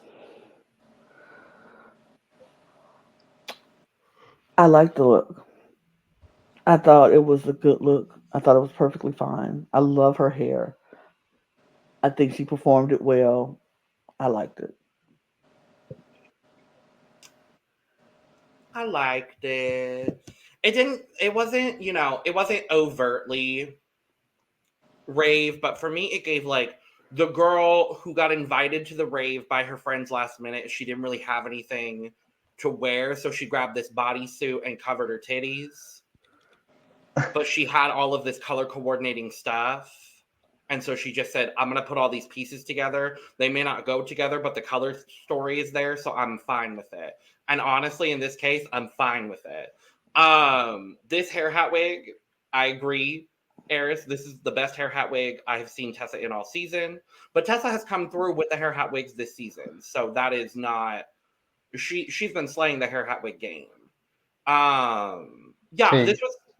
Speaker 4: I like the look. I thought it was a good look. I thought it was perfectly fine. I love her hair. I think she performed it well. I liked it.
Speaker 1: I liked it. It wasn't, it wasn't overtly rave, but for me, it gave like the girl who got invited to the rave by her friends last minute. She didn't really have anything to wear, so she grabbed this bodysuit and covered her titties. But she had all of this color coordinating stuff. And so she just said, I'm going to put all these pieces together. They may not go together, but the color story is there, so I'm fine with it. And honestly, in this case, I'm fine with it. This hair hat wig, I agree, Eris, this is the best hair hat wig I have seen Tessa in all season. But Tessa has come through with the hair hat wigs this season. So that is not... She's been slaying the hair hat wig game.
Speaker 2: Okay.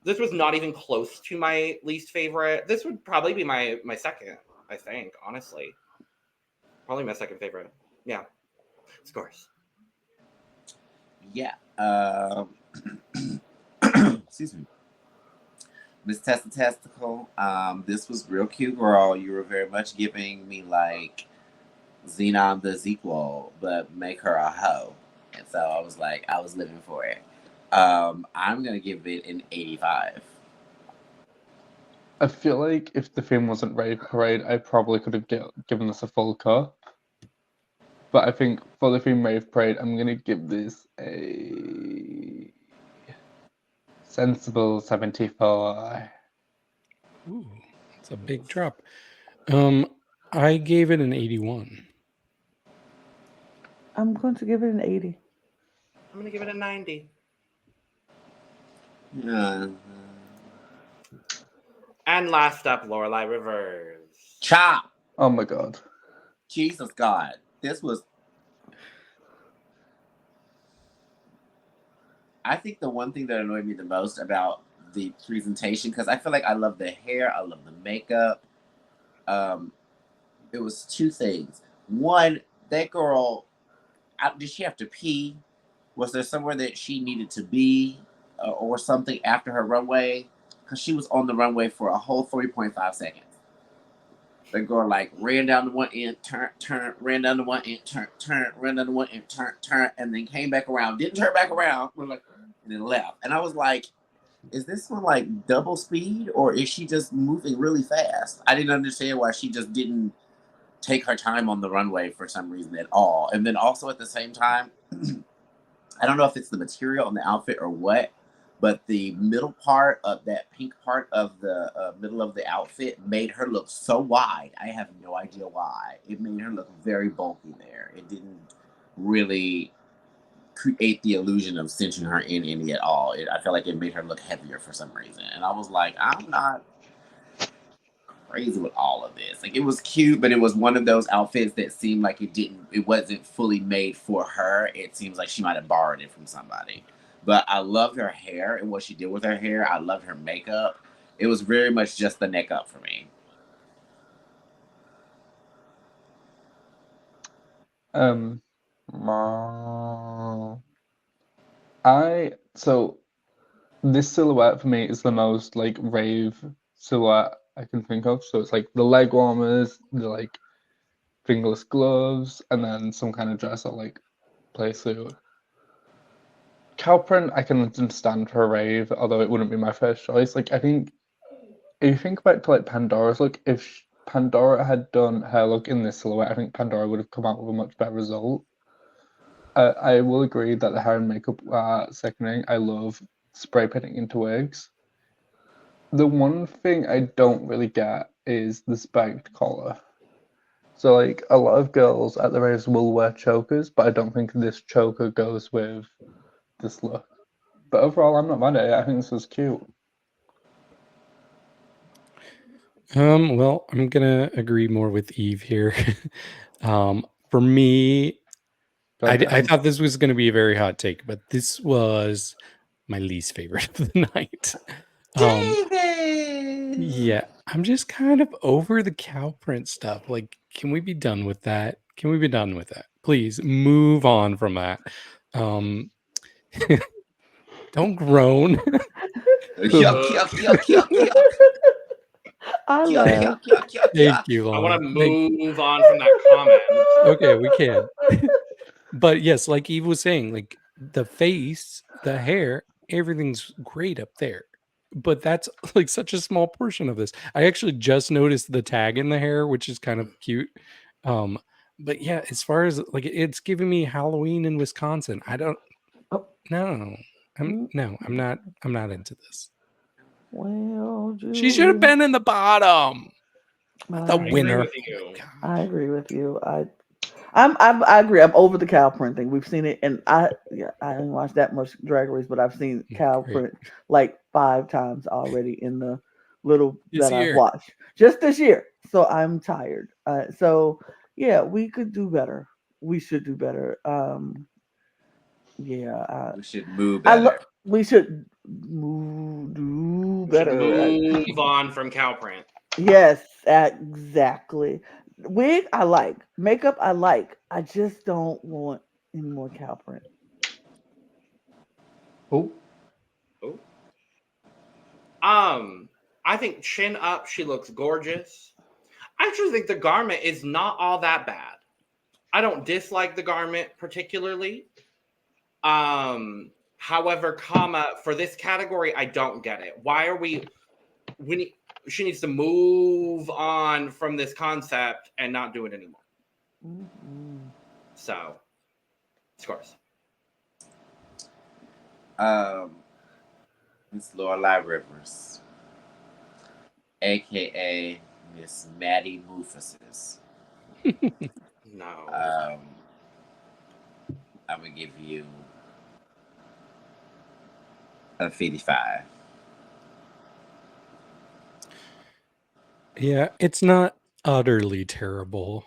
Speaker 1: This was not even close to my least favorite. This would probably be my second, I think, honestly. Probably my second favorite. Yeah. Scores.
Speaker 3: Yeah. Excuse me. Miss Tessa Testicle, this was real cute, girl. You were very much giving me like Xenon the sequel, but make her a hoe. And so I was like, I was living for it. I'm gonna give it an 85.
Speaker 2: I feel like if the theme wasn't Rave Parade, I probably could have given this a full cut. But I think for the theme Rave Parade, I'm gonna give this a sensible 74.
Speaker 5: Ooh, it's a big drop. I gave it an 81.
Speaker 4: I'm going to give it an 80.
Speaker 1: I'm going to give it a 90. And last up, Loreley Rivers.
Speaker 3: Chop.
Speaker 2: Oh my god.
Speaker 3: Jesus God. This was. I think the one thing that annoyed me the most about the presentation, because I feel like I love the hair, I love the makeup. It was two things. One, that girl, did she have to pee? Was there somewhere that she needed to be or something after her runway? Because she was on the runway for a whole 3.5 seconds. The girl like ran down to one end, turn, ran down to one end, turn, ran down to one end, turn, and then came back around. Didn't turn back around, and then left. And I was like, is this one like double speed or is she just moving really fast? I didn't understand why she just didn't take her time on the runway for some reason at all. And then also at the same time, I don't know if it's the material on the outfit or what, but the middle part of that pink part of the middle of the outfit made her look so wide. I have no idea why. It made her look very bulky there. It didn't really create the illusion of cinching her in any at all. I felt like it made her look heavier for some reason. And I was like, I'm not crazy with all of this. Like, it was cute, but it was one of those outfits that seemed like it wasn't fully made for her. It seems like she might have borrowed it from somebody. But I loved her hair and what she did with her hair. I loved her makeup. It was very much just the neck up for me.
Speaker 2: So this silhouette for me is the most like rave silhouette I can think of. So it's like the leg warmers, the like fingerless gloves, and then some kind of dress or like play suit. Cow print I can understand for a rave, although it wouldn't be my first choice. Like I think if you think back to like Pandora's look, if Pandora had done her look in this silhouette, I think Pandora would have come out with a much better result. I will agree that the hair and makeup are seconding. I love spray painting into wigs. The one thing I don't really get is the spiked collar. So like a lot of girls at the raves will wear chokers, but I don't think this choker goes with this look. But overall, I'm not mad at it. I think this is cute.
Speaker 5: Well, I'm gonna agree more with Eve here. For me, I thought this was gonna be a very hot take, but this was my least favorite of the night.
Speaker 3: David!
Speaker 5: Yeah, I'm just kind of over the cow print stuff. Like, can we be done with that? Can we be done with that? Please move on from that. Don't groan.
Speaker 3: Yuck, yuck, yuck, yuck, yuck.
Speaker 4: I
Speaker 3: Yuck,
Speaker 4: laugh.
Speaker 3: yuck, yuck, yuck,
Speaker 5: Thank
Speaker 3: yuck.
Speaker 5: you,
Speaker 1: I
Speaker 5: Lana.
Speaker 1: want to move on from that comment.
Speaker 5: Okay, we can. But yes, like Eve was saying, like the face, the hair, everything's great up there. But that's like such a small portion of this. I actually just noticed the tag in the hair, which is kind of cute. But yeah, as far as like it's giving me Halloween in Wisconsin. I don't
Speaker 4: Oh.
Speaker 5: no. I'm not into this.
Speaker 4: Well,
Speaker 5: She should have
Speaker 4: Julia,
Speaker 5: been in the bottom. The
Speaker 4: I
Speaker 1: I agree
Speaker 5: winner.
Speaker 1: with you.
Speaker 4: I agree with you. I agree. I'm over the cow print thing. We've seen it, and I didn't watch that much Drag Race, but I've seen cow
Speaker 5: Great.
Speaker 4: print like 5 times already in the little
Speaker 5: This
Speaker 4: that I've
Speaker 5: year.
Speaker 4: watched just this year. So I'm tired. So yeah, we could do better. We should do better. Yeah,
Speaker 3: We should move better.
Speaker 4: we should do
Speaker 1: We should
Speaker 4: better.
Speaker 1: move on from cow print.
Speaker 4: Yes, exactly. Wig, I like. Makeup, I like. I just don't want any more cow print.
Speaker 2: Oh,
Speaker 1: Ooh. I think chin up, she looks gorgeous. I actually think the garment is not all that bad. I don't dislike the garment particularly. However, for this category, I don't get it. Why are she needs to move on from this concept and not do it anymore.
Speaker 4: Mm-hmm.
Speaker 1: So, scores.
Speaker 3: Miss Loreley Rivers, aka Miss Maddie Mufasis.
Speaker 1: No.
Speaker 3: I'm gonna give you a 55.
Speaker 5: Yeah, it's not utterly terrible.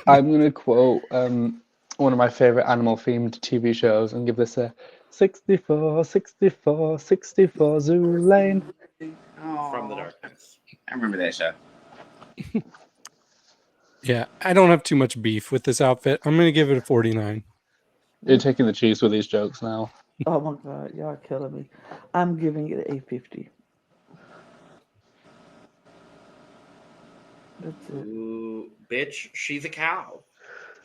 Speaker 2: I'm going to quote one of my favorite animal-themed TV shows and give this a 64, 64, 64 Zoo Lane.
Speaker 1: From the
Speaker 3: Aw,
Speaker 1: darkness.
Speaker 3: I remember that show.
Speaker 5: Yeah, I don't have too much beef with this outfit. I'm gonna give it a 49.
Speaker 2: You're taking the cheese with these jokes now.
Speaker 4: Oh my God, y'all killing me. I'm giving it a 50. That's it.
Speaker 1: Ooh, bitch, she's a cow.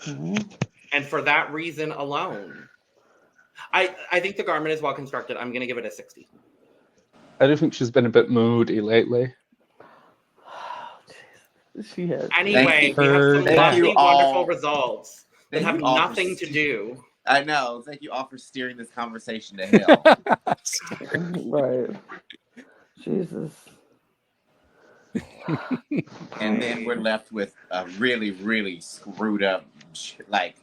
Speaker 4: Mhm.
Speaker 1: And for that reason alone, I think the garment is well constructed. I'm going to give it a 60.
Speaker 2: I do think she's been a bit moody lately.
Speaker 4: She has.
Speaker 1: Anyway, we have some
Speaker 5: Thank
Speaker 1: lovely,
Speaker 3: you all.
Speaker 1: wonderful results that
Speaker 3: Thank
Speaker 1: have
Speaker 3: you all for
Speaker 1: nothing to do.
Speaker 3: I know. Thank you all for steering this conversation to hell.
Speaker 4: Right. Jesus.
Speaker 3: And then we're left with a really, really screwed up, like,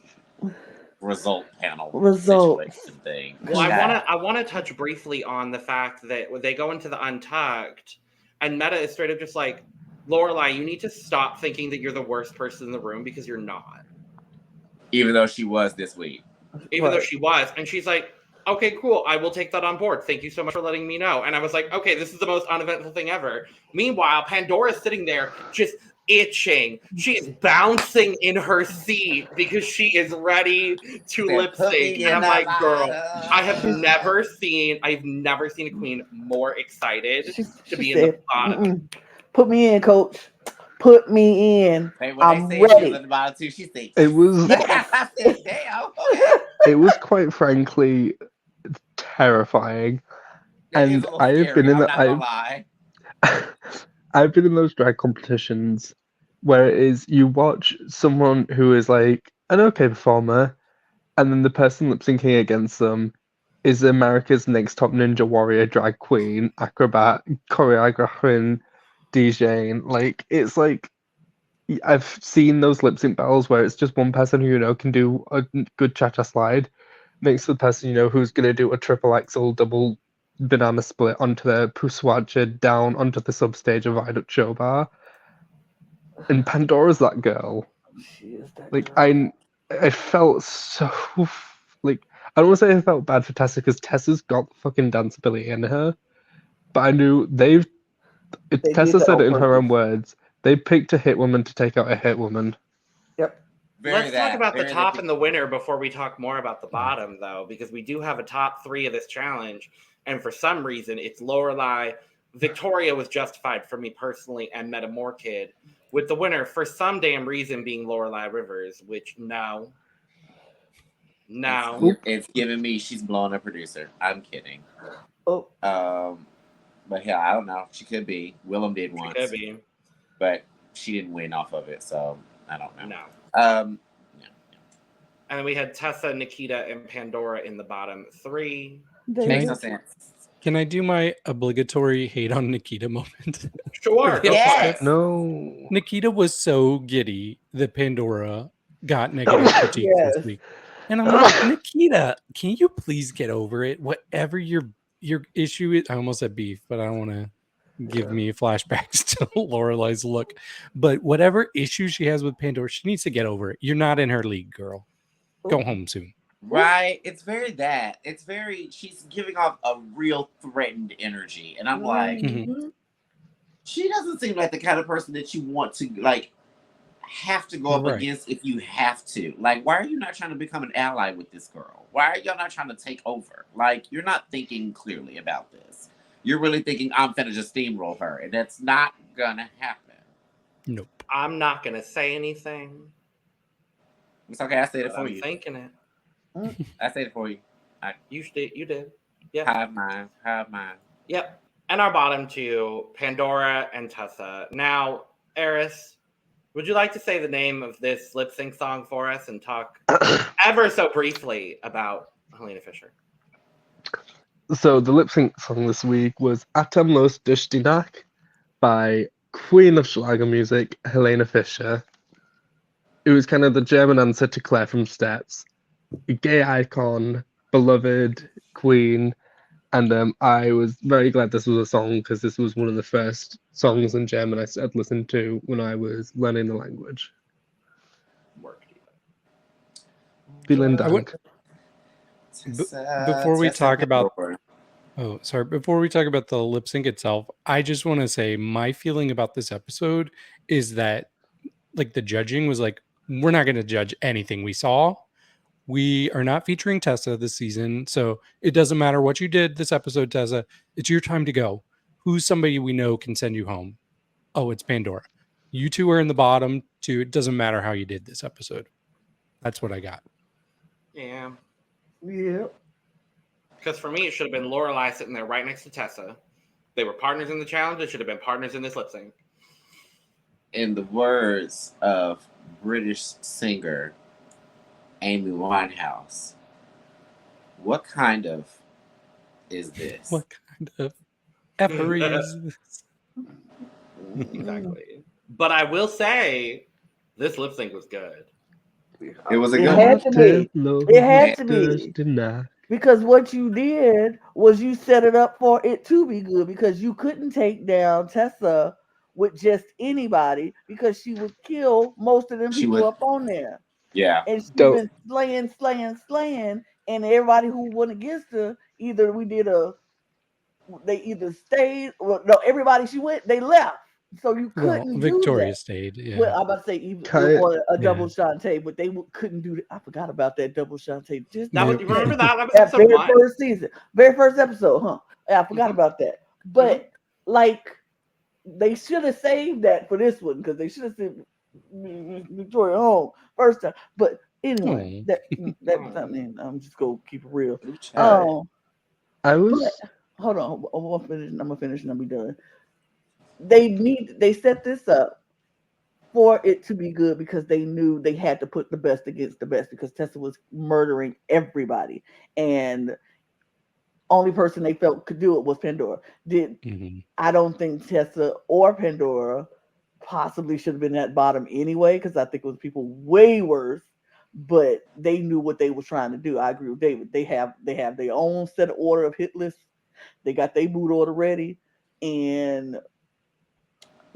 Speaker 3: result panel
Speaker 4: Results.
Speaker 3: situation thing.
Speaker 1: Well, I want to touch briefly on the fact that when they go into the Untucked, and Meta is straight up just like, Loreley, you need to stop thinking that you're the worst person in the room because you're not.
Speaker 3: Even though she was this week.
Speaker 1: Even though she was. And she's like, okay, cool. I will take that on board. Thank you so much for letting me know. And I was like, okay, this is the most uneventful thing ever. Meanwhile, Pandora's sitting there just itching. She is bouncing in her seat because she is ready to lip sync. And I'm like, girl, I've never seen a queen more excited to be in the bottom.
Speaker 4: "Mm-mm. Put me in, coach. Put me in.
Speaker 3: Hey, when
Speaker 4: I'm
Speaker 3: they say she
Speaker 4: ready."
Speaker 3: was at the bottom too, she said,
Speaker 2: It was
Speaker 3: I said, damn.
Speaker 2: it was quite frankly terrifying.
Speaker 3: That is
Speaker 2: And
Speaker 3: a little
Speaker 2: I've
Speaker 3: scary,
Speaker 2: been in
Speaker 3: I'm
Speaker 2: the-
Speaker 3: not gonna lie.
Speaker 2: I've been in those drag competitions where it is you watch someone who is like an okay performer, and then the person lip syncing against them is America's Next Top Ninja Warrior drag queen, acrobat, choreographer, DJing. Like it's like I've seen those lip sync battles where it's just one person who you know can do a good cha-cha slide next to the person you know who's gonna do a triple axel double banana split onto the Puswacha down onto the substage of Viaduct Show Bar. And Pandora's that girl.
Speaker 4: She is that
Speaker 2: Like
Speaker 4: girl.
Speaker 2: I felt so like I don't want to say I felt bad for Tessa because Tessa's got fucking dance ability in her, but I knew
Speaker 4: They
Speaker 2: Tessa
Speaker 4: did that
Speaker 2: said
Speaker 4: on
Speaker 2: it in her own
Speaker 4: purpose.
Speaker 2: words. They picked a hit woman to take out a hit woman.
Speaker 4: Yep.
Speaker 1: Let's talk about the top and
Speaker 3: and
Speaker 1: the winner before we talk more about the bottom, though, because we do have a top three of this challenge. And for some reason, it's Loreley. Victoria was justified for me personally, and Metamorkid, with the winner for some damn reason being Loreley Rivers, which no.
Speaker 3: It's giving me she's blowing a producer. I'm kidding.
Speaker 4: Oh,
Speaker 3: But hell, I don't know. She could be. Willem did once,
Speaker 1: Could be.
Speaker 3: but she didn't win off of it, so I don't know.
Speaker 1: No.
Speaker 3: No.
Speaker 1: And then we had Tessa, Nikita, and Pandora in the bottom three.
Speaker 3: Makes no sense.
Speaker 5: Can I do my obligatory hate on Nikita moment?
Speaker 1: Sure.
Speaker 3: Yes.
Speaker 2: No.
Speaker 5: Nikita was so giddy that Pandora got negative critiques
Speaker 4: Yes.
Speaker 5: this week. And I'm like, Nikita, can you please get over it? Whatever your issue is, I almost said beef, but I don't want to give me flashbacks to Lorelai's look. But whatever issue she has with Pandora, she needs to get over it. You're not in her league, girl. Go home soon.
Speaker 3: Right. It's very that. It's very she's giving off a real threatened energy. And I'm like, she doesn't seem like the kind of person that you want to like have to go up against if you have to. Like, why are you not trying to become an ally with this girl? Why are y'all not trying to take over? Like, you're not thinking clearly about this. You're really thinking I'm finna just steamroll her, and that's not gonna happen.
Speaker 5: Nope.
Speaker 1: I'm not going to say anything.
Speaker 3: It's okay, I said it
Speaker 1: but
Speaker 3: for
Speaker 1: I'm
Speaker 3: you.
Speaker 1: thinking it.
Speaker 3: I said it for you.
Speaker 1: You did. Yeah.
Speaker 3: Have mine.
Speaker 1: Yep. And our bottom two, Pandora and Tessa. Now, Eris, would you like to say the name of this lip sync song for us and talk ever so briefly about Helena Fisher?
Speaker 2: So the lip sync song this week was Atem los durch die Nacht by Queen of Schlager music, Helena Fischer. It was kind of the German answer to Claire from Steps. A gay icon, beloved queen, and I was very glad this was a song because this was one of the first songs in German I started listening to when I was learning the language.
Speaker 1: Work.
Speaker 2: Vielen
Speaker 5: I would-
Speaker 2: Dank.
Speaker 5: Before we
Speaker 3: Tessa
Speaker 5: talk about
Speaker 3: Pandora.
Speaker 5: before we talk about the lip sync itself, I just want to say my feeling about this episode is that like the judging was like, we're not going to judge anything we saw. We are not featuring Tessa this season, so it doesn't matter what you did this episode, Tessa. It's your time to go. Who's somebody we know can send you home? Oh, it's Pandora. You two are in the bottom too. It doesn't matter how you did this episode. That's what I got.
Speaker 1: Yeah.
Speaker 4: Yeah.
Speaker 1: Because for me, it should have been Loreley sitting there right next to Tessa. They were partners in the challenge. They should have been partners in this lip sync.
Speaker 3: In the words of British singer Amy Winehouse, what kind of is this?
Speaker 5: What kind of effery is this?
Speaker 1: Exactly. But I will say, this lip sync was good.
Speaker 3: It was a
Speaker 4: It
Speaker 3: good
Speaker 4: had
Speaker 3: one.
Speaker 4: to be. It had to be. Because what you did was you set it up for it to be good, because you couldn't take down Tessa with just anybody, because she would kill most of them people up on there.
Speaker 3: Yeah.
Speaker 4: And she's been slaying, and everybody who went against her, they either stayed or no, everybody she went, they left. So you couldn't
Speaker 5: Victoria
Speaker 4: do that.
Speaker 5: stayed. Yeah.
Speaker 4: Well, I'm about to say or a double Shantae, but they couldn't do that. I forgot about that double Shantae.
Speaker 1: You remember that? That was
Speaker 4: that
Speaker 1: episode
Speaker 4: very
Speaker 1: 1.
Speaker 4: first season, very first episode, huh? Yeah, I forgot about that. But like, they should have saved that for this one, because they should have sent Victoria home first time. But anyway, I'm just gonna keep it real. Hold on, I'm gonna finish and I'll be done. They set this up for it to be good, because they knew they had to put the best against the best, because Tessa was murdering everybody, and only person they felt could do it was Pandora. I don't think Tessa or Pandora possibly should have been at bottom anyway, because I think it was people way worse, but they knew what they were trying to do. I agree with David. They have their own set of order of hit lists. They got their mood order ready, and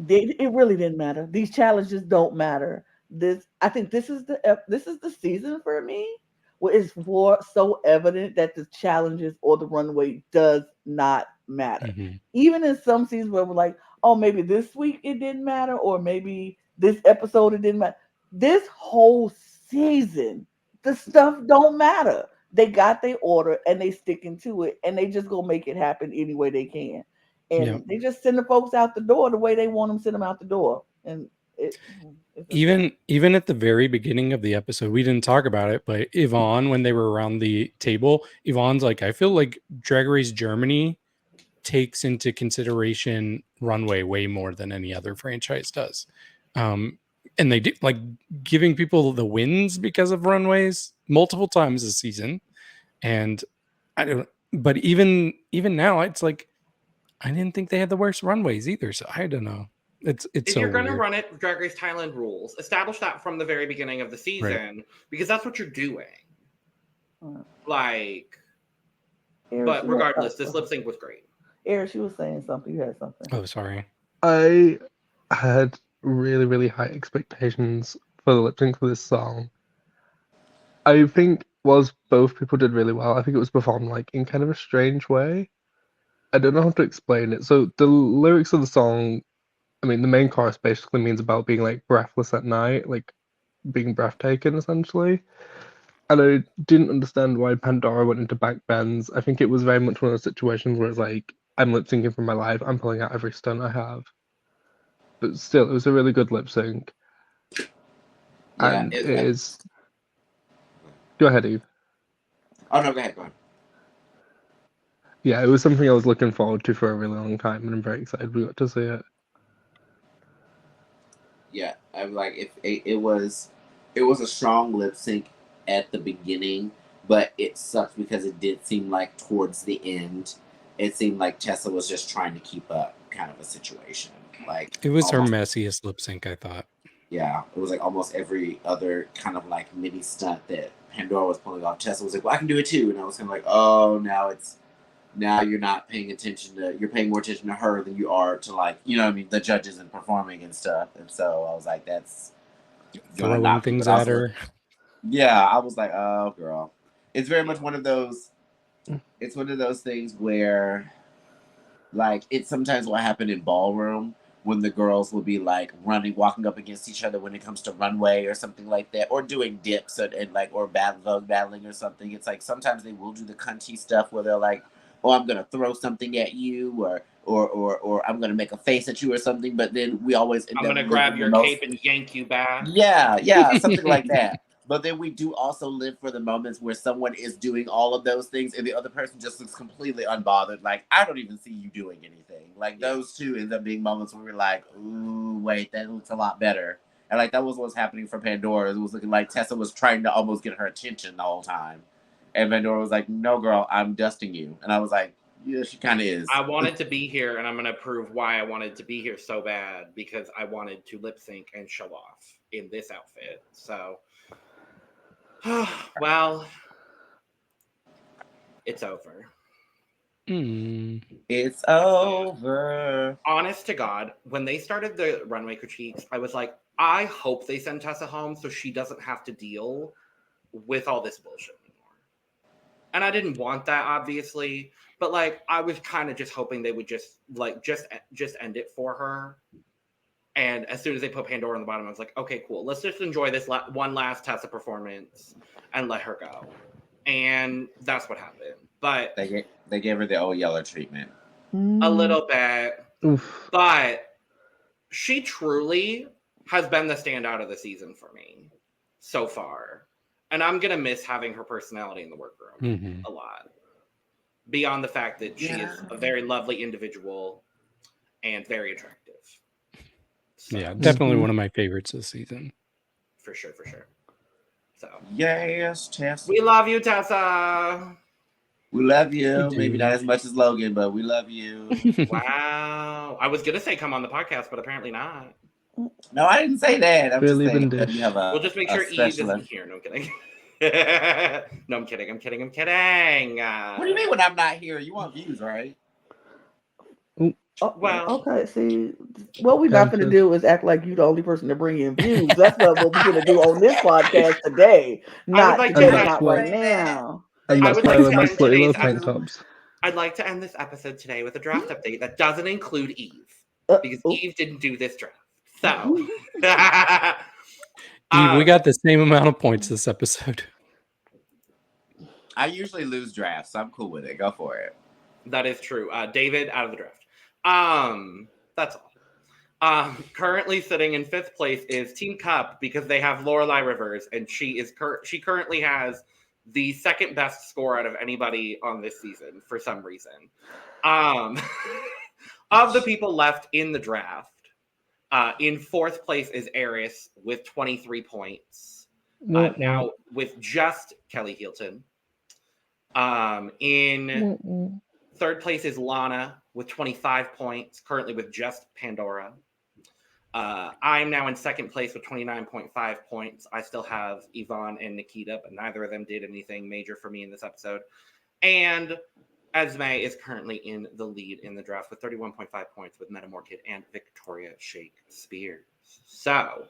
Speaker 4: it really didn't matter. These challenges don't matter. I think this is the season for me where it's more so evident that the challenges or the runway does not matter. Even in some seasons where we're like, oh, maybe this week it didn't matter, or maybe this episode it didn't matter. This whole season, the stuff don't matter. They got their order and they sticking to it, and they just gonna make it happen any way they can. And they just send the folks out the door the way they want them to send them out the door. And
Speaker 5: even at the very beginning of the episode, we didn't talk about it, but Yvonne, when they were around the table, Yvonne's like, I feel like Drag Race Germany takes into consideration Runway way more than any other franchise does. And they do, like, giving people the wins because of runways multiple times this season. And but even now, it's like, I didn't think they had the worst runways either. So I don't know. It's
Speaker 1: if
Speaker 5: so
Speaker 1: you're going to
Speaker 5: weird.
Speaker 1: run it, Drag Race Thailand rules. Establish that from the very beginning of the season, because that's what you're doing. Like,
Speaker 4: Eris,
Speaker 1: but regardless, this lip sync was great.
Speaker 4: Eris, you were saying something. You had something.
Speaker 5: Oh, sorry.
Speaker 2: I had really, really high expectations for the lip sync for this song. I think both people did really well. I think it was performed like in kind of a strange way. I don't know how to explain it. So the lyrics of the song, I mean, the main chorus basically means about being like breathless at night, like being breathtaking essentially. And I didn't understand why Pandora went into back bends. I think it was very much one of those situations where it's like, I'm lip syncing for my life. I'm pulling out every stunt I have. But still, it was a really good lip sync.
Speaker 3: Yeah,
Speaker 2: and it is. Go ahead, Eve.
Speaker 3: Oh, no, go ahead.
Speaker 2: Yeah, it was something I was looking forward to for a really long time, and I'm very excited we got to see it.
Speaker 3: Yeah, I'm like, it was a strong lip sync at the beginning, but it sucked because it did seem like towards the end, it seemed like Tessa was just trying to keep up, kind of a situation. Like,
Speaker 5: it was her messiest lip sync, I thought.
Speaker 3: Yeah, it was like almost every other kind of like mini stunt that Pandora was pulling off. Tessa was like, well, I can do it too. And I was kind of like, oh, now it's now you're not paying attention to, you're paying more attention to her than you are to, like, you know what I mean, the judges and performing and stuff. And so I was like, that's gonna
Speaker 5: Throwing
Speaker 3: knock me.
Speaker 5: things
Speaker 3: But
Speaker 5: at
Speaker 3: also,
Speaker 5: her.
Speaker 3: yeah, I was like, oh, girl. It's very much one of those, it's one of those things where, like, it sometimes will happen in ballroom when the girls will be, like, walking up against each other when it comes to runway or something like that, or doing dips and like, or battling or something. It's like, sometimes they will do the cunty stuff where they're like, oh, I'm going to throw something at you, or I'm going to make a face at you or something, but then we always end
Speaker 1: I'm
Speaker 3: up
Speaker 1: gonna grab
Speaker 3: living
Speaker 1: your
Speaker 3: the most-
Speaker 1: cape and yank you back.
Speaker 3: Yeah, something like that. But then we do also live for the moments where someone is doing all of those things and the other person just looks completely unbothered. Like, I don't even see you doing anything. Like, those two end up being moments where we're like, ooh, wait, that looks a lot better. And, like, that was what was happening for Pandora. It was looking like Tessa was trying to almost get her attention the whole time. And Pandora was like, no, girl, I'm dusting you. And I was like, yeah, she kind of is.
Speaker 1: I wanted to be here, and I'm going to prove why I wanted to be here so bad, because I wanted to lip sync and show off in this outfit. So, well, it's over.
Speaker 3: It's over.
Speaker 1: Honest to God, when they started the runway critiques, I was like, I hope they send Tessa home so she doesn't have to deal with all this bullshit anymore. And I didn't want that, obviously, but like I was kind of just hoping they would just end it for her. And as soon as they put Pandora on the bottom, I was like, okay, cool. Let's just enjoy this one last Tessa performance and let her go. And that's what happened. But
Speaker 3: they gave her the old Yeller treatment.
Speaker 1: A little bit.
Speaker 2: Oof.
Speaker 1: But she truly has been the standout of the season for me so far. And I'm going to miss having her personality in the workroom a lot. Beyond the fact that she is a very lovely individual and very attractive. So,
Speaker 5: Yeah, definitely one of my favorites this season.
Speaker 1: For sure. So,
Speaker 3: yes, Tessa.
Speaker 1: we love you, Tessa.
Speaker 3: We love you. Maybe not as much as Logan, but we love you.
Speaker 1: Wow. I was going to say come on the podcast, but apparently not.
Speaker 3: No, I didn't say that. I'm
Speaker 2: Really
Speaker 3: just saying
Speaker 2: been
Speaker 3: that you have a
Speaker 1: We'll just make sure Eve
Speaker 3: special...
Speaker 1: isn't here. No, I'm kidding. No, I'm kidding.
Speaker 3: What do you mean when I'm not here? You want views, right?
Speaker 1: Well,
Speaker 4: okay. See, what we're not going to do is act like you're the only person to bring in views. That's not what we're going to do on this podcast today. Not
Speaker 1: like
Speaker 4: today,
Speaker 1: to-
Speaker 4: not right now.
Speaker 2: And
Speaker 1: I
Speaker 2: that's
Speaker 1: would
Speaker 2: why
Speaker 1: like
Speaker 2: we're
Speaker 1: to
Speaker 2: my
Speaker 1: end
Speaker 2: slutty little
Speaker 1: today's
Speaker 2: tank
Speaker 1: episode-
Speaker 2: tops.
Speaker 1: I'd like to end this episode today with a draft update that doesn't include Eve. Because Eve didn't do this draft. So,
Speaker 5: Eve, we got the same amount of points this episode.
Speaker 3: I usually lose drafts, so I'm cool with it. Go for it.
Speaker 1: that is true. David out of the draft. That's all. Currently sitting in 5th place is Team Cup because they have Loreley Rivers, and she currently has the 2nd best score out of anybody on this season for some reason. Of the people left in the draft, in 4th place is Eris with 23 points. Now with just Kelly Heelton. In 3rd place is Lana with 25 points, currently with just Pandora. I'm now in 2nd place with 29.5 points. I still have Yvonne and Nikita, but neither of them did anything major for me in this episode. And Esme is currently in the lead in the draft with 31.5 points with Metamorkid and Victoria Shakespears. So,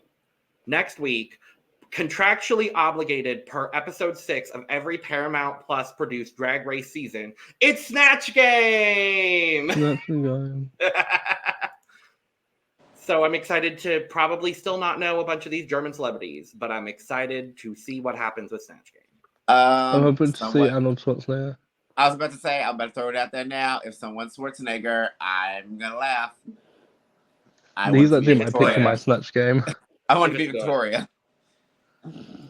Speaker 1: next week, contractually obligated per episode 6 of every Paramount Plus produced Drag Race season, it's Snatch Game! So I'm excited to probably still not know a bunch of these German celebrities, but I'm excited to see what happens with Snatch Game.
Speaker 2: I'm hoping to see Arnold Schwarzenegger.
Speaker 3: I was about to say, I'm about to throw it out there now. If someone's Schwarzenegger, I'm going to laugh.
Speaker 2: He's actually my pick for my Snatch Game.
Speaker 3: I want to be Victoria.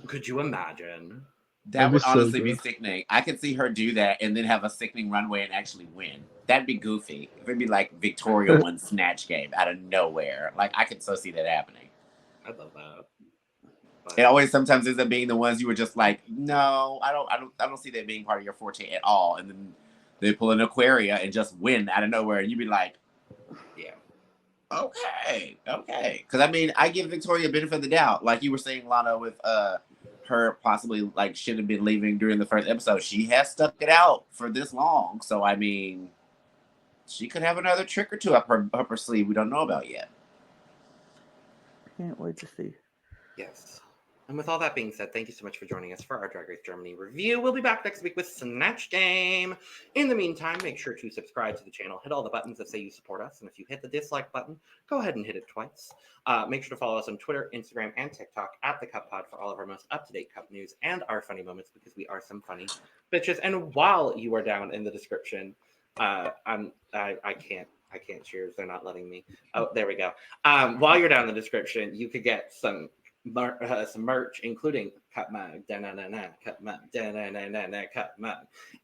Speaker 1: Could you imagine?
Speaker 3: That would honestly be sickening. I could see her do that and then have a sickening runway and actually win. That'd be goofy. It'd be like Victoria won Snatch Game out of nowhere. Like, I could so see that happening.
Speaker 1: I love that.
Speaker 3: But it always sometimes ends up being the ones you were just like, no, I don't see that being part of your forte at all. And then they pull an Aquaria and just win out of nowhere, and you'd be like,
Speaker 1: yeah,
Speaker 3: okay. Because I mean, I give Victoria a benefit of the doubt, like you were saying, Lana, with her possibly like should have been leaving during the first episode. She has stuck it out for this long, so I mean, she could have another trick or two up her sleeve we don't know about yet.
Speaker 4: Can't wait to see.
Speaker 1: Yes. And with all that being said, thank you so much for joining us for our Drag Race Germany review. We'll be back next week with Snatch Game. In the meantime, make sure to subscribe to the channel. Hit all the buttons that say you support us. And if you hit the dislike button, go ahead and hit it twice. Make sure to follow us on Twitter, Instagram, and TikTok at The Cup Pod for all of our most up-to-date Cup news and our funny moments, because we are some funny bitches. And while you are down in the description, I can't cheers. They're not letting me. Oh, there we go. While you're down in the description, you could get some merch, including cup mug, cup mug, cup mug,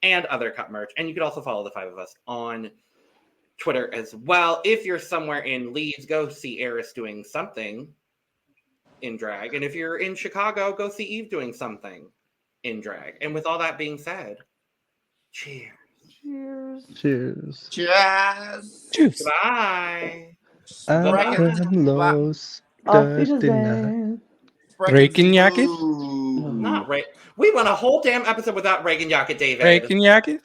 Speaker 1: and other cup merch. And you could also follow the five of us on Twitter as well. If you're somewhere in Leeds, go see Eris doing something in drag. And if you're in Chicago, go see Eve doing something in drag. And with all that being said, cheers.
Speaker 4: Cheers.
Speaker 2: Cheers.
Speaker 3: Cheers.
Speaker 5: Cheers.
Speaker 1: Bye.
Speaker 2: Los
Speaker 4: Auf Wiedersehen.
Speaker 5: Regenjacke?
Speaker 1: Not right. We went a whole damn episode without Regenjacke, David.
Speaker 5: Regenjacke?